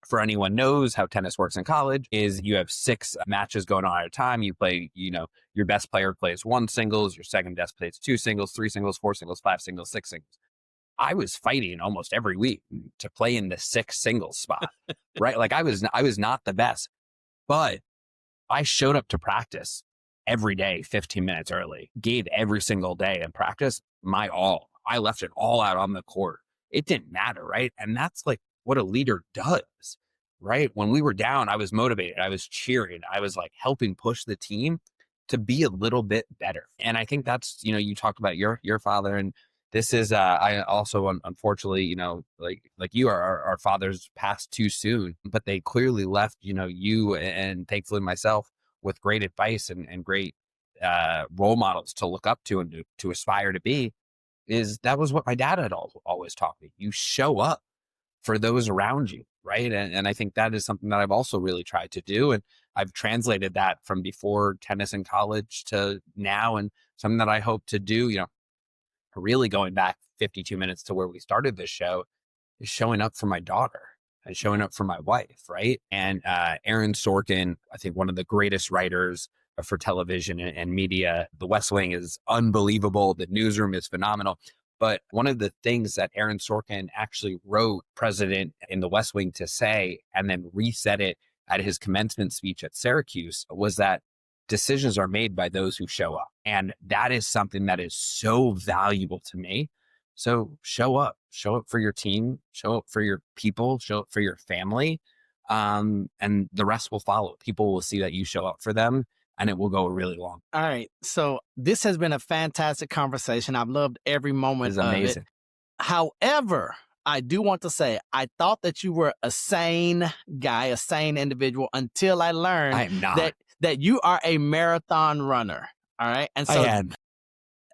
for anyone knows how tennis works in college, is you have 6 matches going on at a time. You play, your best player plays 1 singles, your second best plays 2 singles, 3 singles, 4 singles, 5 singles, 6 singles. I was fighting almost every week to play in the 6 singles spot, right? Like I was not the best, but I showed up to practice every day, 15 minutes early, gave every single day in practice my all. I left it all out on the court. It didn't matter, right? And that's like what a leader does, right? When we were down, I was motivated. I was cheering. I was like helping push the team to be a little bit better. And I think that's, you talked about your father, and this is, I also, unfortunately, like you, our fathers passed too soon, but they clearly left, you and thankfully myself with great advice and great role models to look up to and to aspire to be. That was what my dad had always taught me. You show up for those around you, right? And I think that is something that I've also really tried to do. And I've translated that from before tennis in college to now, and something that I hope to do, really going back 52 minutes to where we started this show, is showing up for my daughter and showing up for my wife, right? And Aaron Sorkin, I think one of the greatest writers for television and media. The West Wing is unbelievable. The newsroom is phenomenal. But one of the things that Aaron Sorkin actually wrote President in the West Wing to say, and then reset it at his commencement speech at Syracuse, was that decisions are made by those who show up. And that is something that is so valuable to me. So show up for your team, show up for your people, show up for your family. And the rest will follow. People will see that you show up for them, and it will go really long. All right. So this has been a fantastic conversation. I've loved every moment of it. However, I do want to say, I thought that you were a sane guy, a sane individual, until I learned I am not. that you are a marathon runner. All right. And so,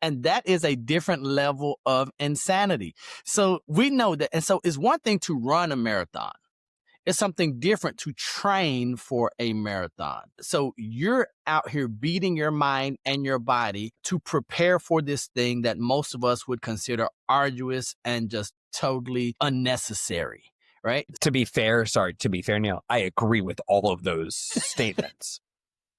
and that is a different level of insanity. So we know that. And so it's one thing to run a marathon. It's something different to train for a marathon. So you're out here beating your mind and your body to prepare for this thing that most of us would consider arduous and just totally unnecessary, right? To be fair, Neil, I agree with all of those statements.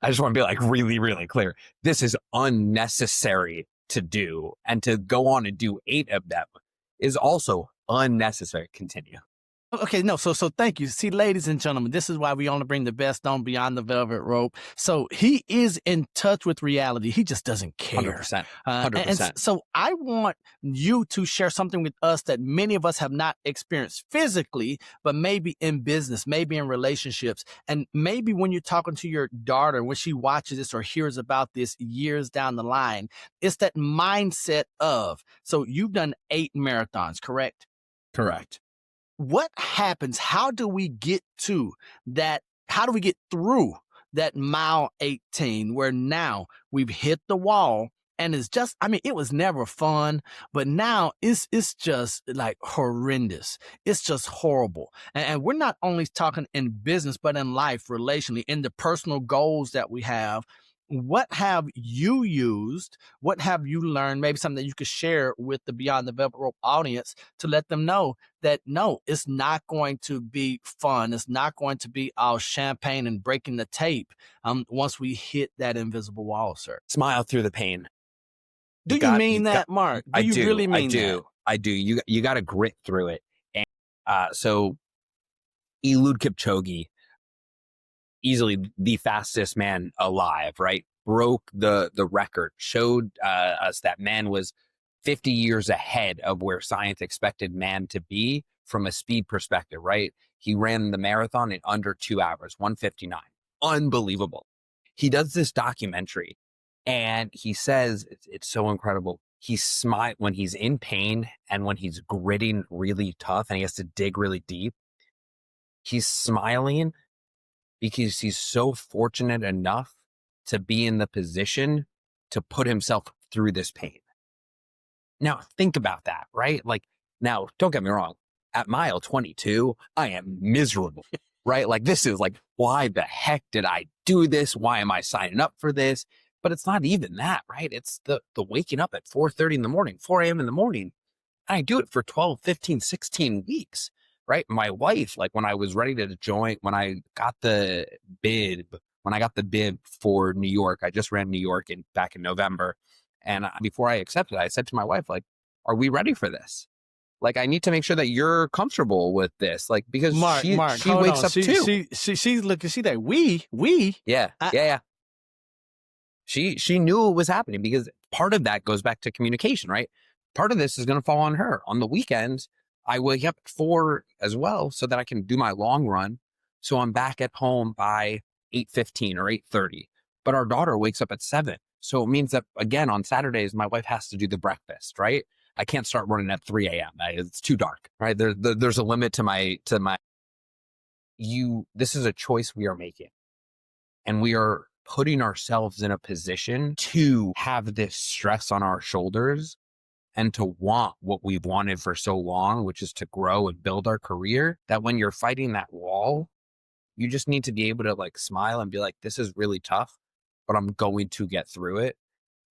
I just want to be like really, really clear. This is unnecessary to do, and to go on and do 8 of them is also unnecessary. Continue. Okay, no, so thank you. See, ladies and gentlemen, this is why we only bring the best on Beyond the Velvet Rope. So he is in touch with reality. He just doesn't care. 100%. And 100%. so I want you to share something with us that many of us have not experienced physically, but maybe in business, maybe in relationships. And maybe when you're talking to your daughter, when she watches this or hears about this years down the line, it's that mindset of, so you've done 8 marathons, correct? Correct. What happens? How do we get to that? How do we get through that mile 18 where now we've hit the wall and it's just, I mean, it was never fun, but now it's just like horrendous. It's just horrible. And we're not only talking in business, but in life, relationally, in the personal goals that we have. What have you used? What have you learned? Maybe something that you could share with the Beyond the Velvet Rope audience to let them know that no, it's not going to be fun. It's not going to be all champagne and breaking the tape once we hit that invisible wall, sir. Smile through the pain. Do you mean that, Mark? Do you really mean that? I do. You got to grit through it. And so Eliud Kipchoge, easily the fastest man alive, right? Broke the record, showed us that man was 50 years ahead of where science expected man to be from a speed perspective, right? He ran the marathon in under 2 hours, 1:59. Unbelievable. He does this documentary and he says, it's so incredible. He smiles when he's in pain and when he's gritting really tough and he has to dig really deep. He's smiling because he's so fortunate enough to be in the position to put himself through this pain. Now, think about that, right? Like, now, don't get me wrong. At mile 22, I am miserable, right? Like, this is like, why the heck did I do this? Why am I signing up for this? But it's not even that, right? It's the waking up at 4:30 in the morning, 4 a.m. in the morning. I do it for 12, 15, 16 weeks, right? My wife, like when I was ready to join, when I got the bid, for New York, I just ran New York back in November. And before I accepted, I said to my wife, like, are we ready for this? Like, I need to make sure that you're comfortable with this. Like, because Mark, she hold wakes on. up too. She's looking, she's like, we. Yeah. Yeah. She knew it was happening because part of that goes back to communication, right? Part of this is going to fall on her. On the weekends, I wake up at 4 as well so that I can do my long run. So I'm back at home by 8:15 or 8:30. But our daughter wakes up at 7. So it means that, again, on Saturdays, my wife has to do the breakfast, right? I can't start running at 3 a.m. It's too dark, right? There's a limit to my, this is a choice we are making. And we are putting ourselves in a position to have this stress on our shoulders and to want what we've wanted for so long, which is to grow and build our career, that when you're fighting that wall, you just need to be able to like smile and be like, this is really tough, but I'm going to get through it.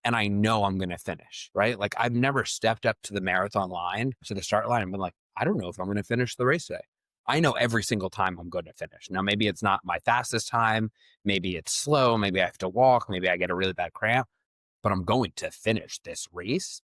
And I know I'm going to finish, right? Like I've never stepped up to the marathon line, to the start line and been like, I don't know if I'm going to finish the race today. I know every single time I'm going to finish. Now, maybe it's not my fastest time. Maybe it's slow. Maybe I have to walk. Maybe I get a really bad cramp, but I'm going to finish this race.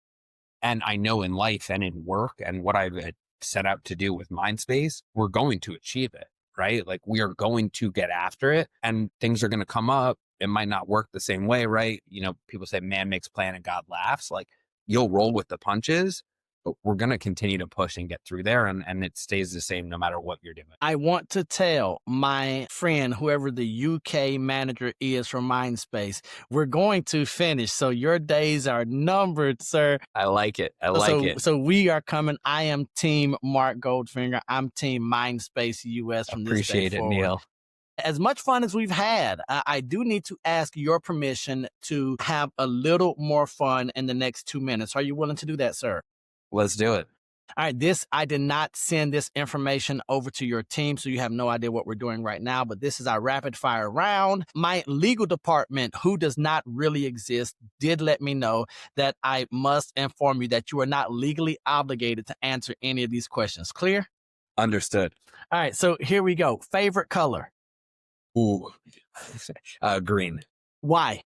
And I know in life and in work and what I've set out to do with Mindspace, we're going to achieve it, right? Like we are going to get after it and things are going to come up. It might not work the same way, right? You know, people say man makes plan and God laughs. Like you'll roll with the punches, but we're going to continue to push and get through there. And it stays the same no matter what you're doing. I want to tell my friend, whoever the UK manager is from Mindspace, we're going to finish. So your days are numbered, sir. I like it. I like it. So we are coming. I am team Mark Goldfinger. I'm team Mindspace US from this day Appreciate it, forward. Neil. As much fun as we've had, I do need to ask your permission to have a little more fun in the next 2 minutes. Are you willing to do that, sir? Let's do it. All right, I did not send this information over to your team, so you have no idea what we're doing right now, but this is our rapid fire round. My legal department, who does not really exist, did let me know that I must inform you that you are not legally obligated to answer any of these questions. Clear? Understood. All right, so here we go. Favorite color? Ooh, green. Why?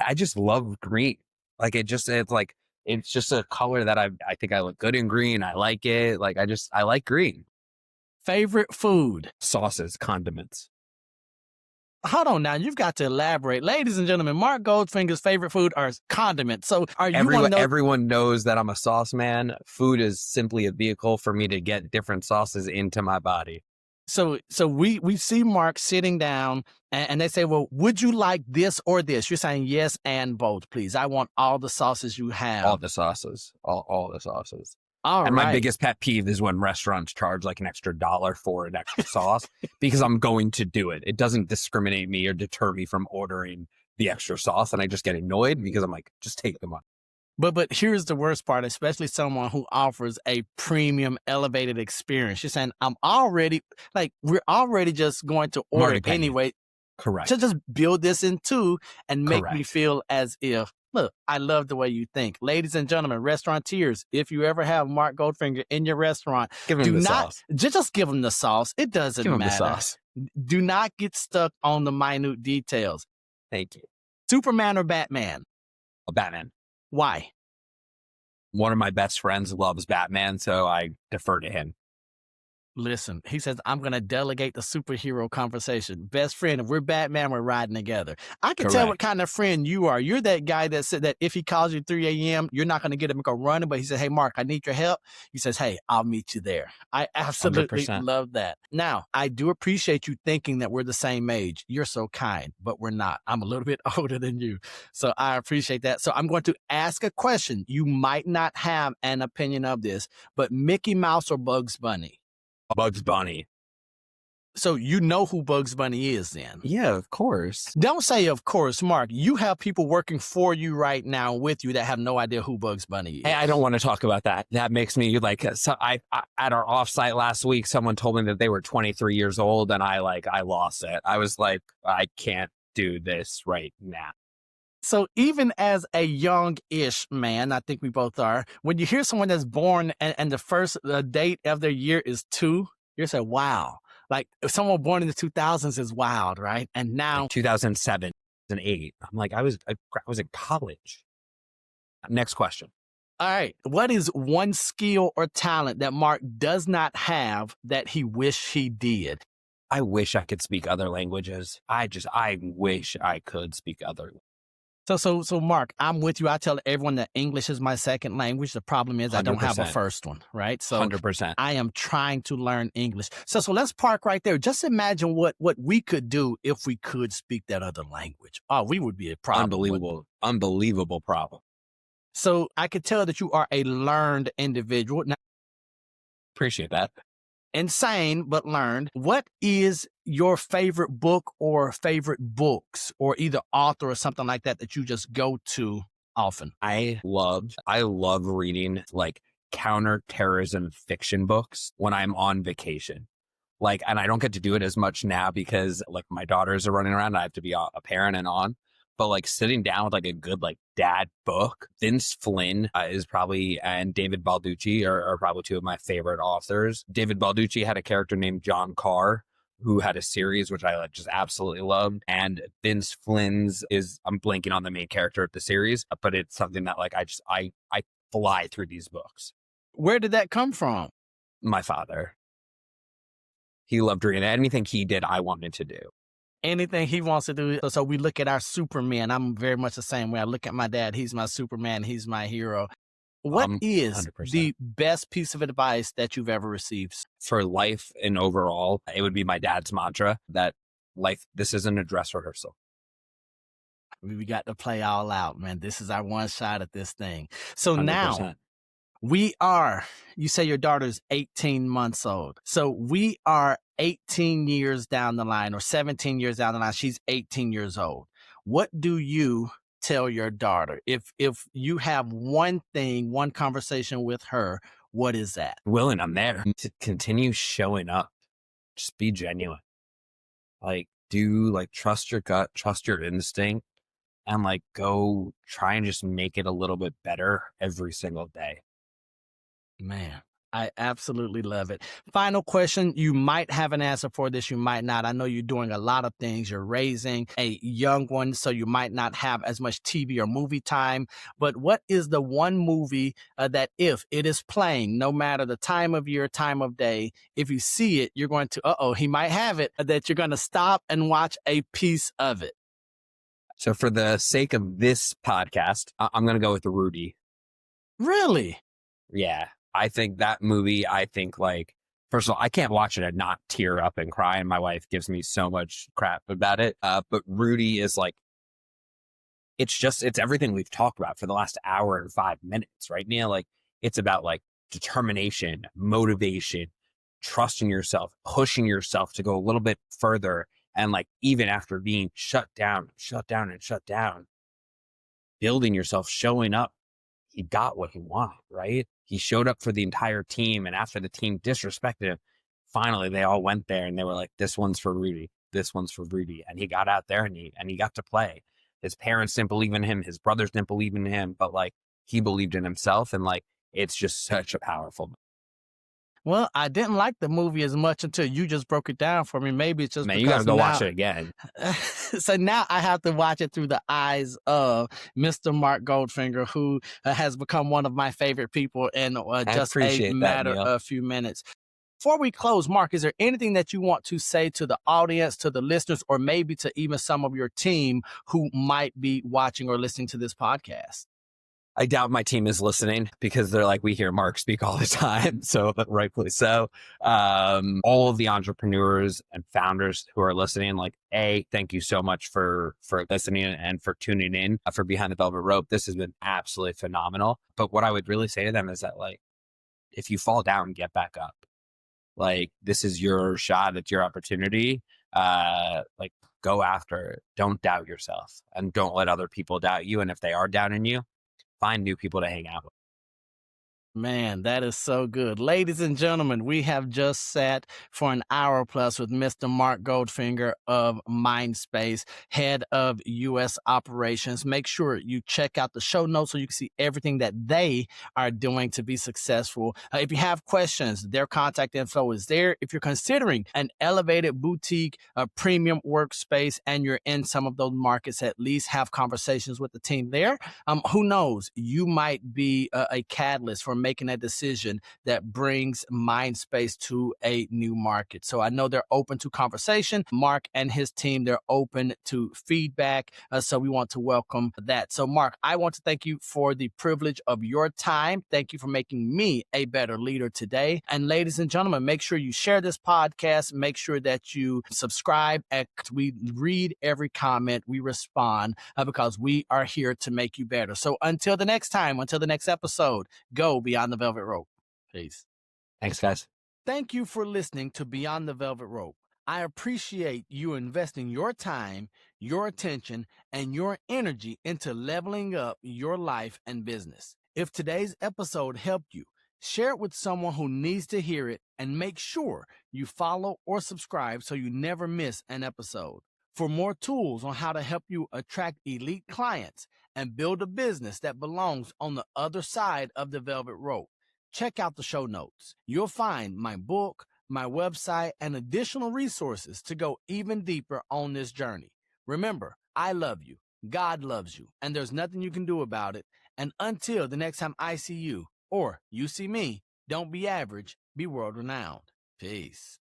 I just love green. Like it's just a color that I think I look good in green. I like it. Like I like green. Favorite food? Sauces, condiments. Hold on now, you've got to elaborate. Ladies and gentlemen, Mark Goldfinger's favorite food are condiments. So are you want to know? Everyone knows that I'm a sauce man. Food is simply a vehicle for me to get different sauces into my body. So we see Mark sitting down and they say, well, would you like this or this? You're saying yes and both, please. I want all the sauces you have. All the sauces. All the sauces. All and right. my biggest pet peeve is when restaurants charge like an extra $1 for an extra sauce because I'm going to do it. It doesn't discriminate me or deter me from ordering the extra sauce. And I just get annoyed because I'm like, just take the money. But here's the worst part, especially someone who offers a premium elevated experience. You're saying, we're already just going to order anyway. Correct. So just build this in two and make Correct. me feel as if, look, I love the way you think. Ladies and gentlemen, restaurateurs, if you ever have Mark Goldfinger in your restaurant, give him the sauce. Just give him the sauce. It doesn't matter. Give him the sauce. Do not get stuck on the minute details. Thank you. Superman or Batman? Batman. Why? One of my best friends loves Batman, so I defer to him. Listen, he says, I'm going to delegate the superhero conversation. Best friend, if we're Batman, we're riding together. I can tell what kind of friend you are. You're that guy that said that if he calls you 3 a.m., you're not going to get him to go running, but he said, hey, Mark, I need your help. He says, hey, I'll meet you there. I absolutely 100%. Love that. Now, I do appreciate you thinking that we're the same age. You're so kind, but we're not. I'm a little bit older than you. So I appreciate that. So I'm going to ask a question. You might not have an opinion of this, but Mickey Mouse or Bugs Bunny? Bugs Bunny. So you know who Bugs Bunny is then? Yeah, of course. Don't say of course, Mark. You have people working for you right now with you that have no idea who Bugs Bunny is. Hey, I don't want to talk about that. That makes me like, I at our offsite last week, someone told me that they were 23 years old and I lost it. I was like, I can't do this right now. So even as a young-ish man, I think we both are, when you hear someone that's born and the first date of their year is 2, you're saying, wow. Like if someone born in the 2000s is wild, right? And now like 2007 and 8. I'm like, I was in college. Next question. All right. What is one skill or talent that Mark does not have that he wish he did? I wish I could speak other languages. I wish I could speak other languages. So Mark, I'm with you. I tell everyone that English is my second language. The problem is I don't have a first one, right? So 100%. I am trying to learn English. So let's park right there. Just imagine what we could do if we could speak that other language. Oh, we would be a problem. Unbelievable problem. So I could tell that you are a learned individual. Now, appreciate that. Insane, but learned. What is your favorite book or favorite books or either author or something like that you just go to often? I love reading like counterterrorism fiction books when I'm on vacation. Like, and I don't get to do it as much now because like my daughters are running around and I have to be a parent and on. But like sitting down with like a good like dad book, Vince Flynn is probably, and David Balducci are probably two of my favorite authors. David Balducci had a character named John Carr who had a series which I just absolutely loved. And Vince Flynn's I'm blanking on the main character of the series, but it's something that like I fly through these books. Where did that come from? My father. He loved reading. Anything he did, I wanted to do. Anything he wants to do. So we look at our Superman. I'm very much the same way. I look at my dad. He's my Superman. He's my hero. What is 100%. the best piece of advice that you've ever received? For life and overall, it would be my dad's mantra that life, this isn't a dress rehearsal. We got to play all out, man. This is our one shot at this thing. So 100%. Now you say your daughter's 18 months old. So we are 18 years down the line or 17 years down the line. She's 18 years old. What do you tell your daughter? If you have one conversation with her, what is that? Willing, I'm there to continue showing up. Just be genuine. Like trust your gut, trust your instinct, and like go try and just make it a little bit better every single day. Man, I absolutely love it. Final question. You might have an answer for this. You might not. I know you're doing a lot of things. You're raising a young one, so you might not have as much TV or movie time. But what is the one movie that if it is playing, no matter the time of year, time of day, if you see it, you're going to, he might have it, that you're going to stop and watch a piece of it? So for the sake of this podcast, I'm going to go with Rudy. Really? Yeah. I think that movie, like, first of all, I can't watch it and not tear up and cry. And my wife gives me so much crap about it. But Rudy is like, it's everything we've talked about for the last hour and 5 minutes, right, Neil? Like, it's about like determination, motivation, trusting yourself, pushing yourself to go a little bit further. And like, even after being shut down, building yourself, showing up, he got what he wanted, right? He showed up for the entire team. And after the team disrespected him, finally they all went there and they were like, this one's for Rudy. This one's for Rudy. And he got out there and he got to play. His parents didn't believe in him. His brothers didn't believe in him, but like he believed in himself. And like, it's just such a powerful. Well, I didn't like the movie as much until you just broke it down for me. Maybe it's just Man, you got to because go now, watch it again. so now I have to watch it through the eyes of Mr. Mark Goldfinger, who has become one of my favorite people in I just a appreciate that, matter Neil. of a few minutes. Before we close, Mark, is there anything that you want to say to the audience, to the listeners, or maybe to even some of your team who might be watching or listening to this podcast? I doubt my team is listening because they're like, we hear Mark speak all the time. So rightfully so. All of the entrepreneurs and founders who are listening, like, thank you so much for listening and for tuning in for Behind the Velvet Rope. This has been absolutely phenomenal. But what I would really say to them is that, like, if you fall down, get back up. Like, this is your shot. It's your opportunity. Like, go after it. Don't doubt yourself and don't let other people doubt you. And if they are doubting you, find new people to hang out with. Man, that is so good. Ladies and gentlemen, we have just sat for an hour plus with Mr. Mark Goldfinger of Mindspace, head of U.S. operations. Make sure you check out the show notes so you can see everything that they are doing to be successful. If you have questions, their contact info is there. If you're considering an elevated boutique, a premium workspace, and you're in some of those markets, at least have conversations with the team there. Who knows? You might be a catalyst for making a decision that brings Mindspace to a new market. So I know they're open to conversation. Mark and his team, they're open to feedback. So we want to welcome that. So Mark, I want to thank you for the privilege of your time. Thank you for making me a better leader today. And ladies and gentlemen, make sure you share this podcast. Make sure that you subscribe. We read every comment. We respond because we are here to make you better. So until the next time, until the next episode, go beyond the velvet rope. Peace. Thanks, guys. Thank you for listening to Beyond the Velvet Rope. I appreciate you investing your time, your attention, and your energy into leveling up your life and business. If today's episode helped you, share it with someone who needs to hear it, and make sure you follow or subscribe so you never miss an episode. For more tools on how to help you attract elite clients and build a business that belongs on the other side of the velvet rope, check out the show notes. You'll find my book, my website, and additional resources to go even deeper on this journey. Remember, I love you, God loves you, and there's nothing you can do about it. And until the next time I see you, or you see me, don't be average, be world renowned. Peace.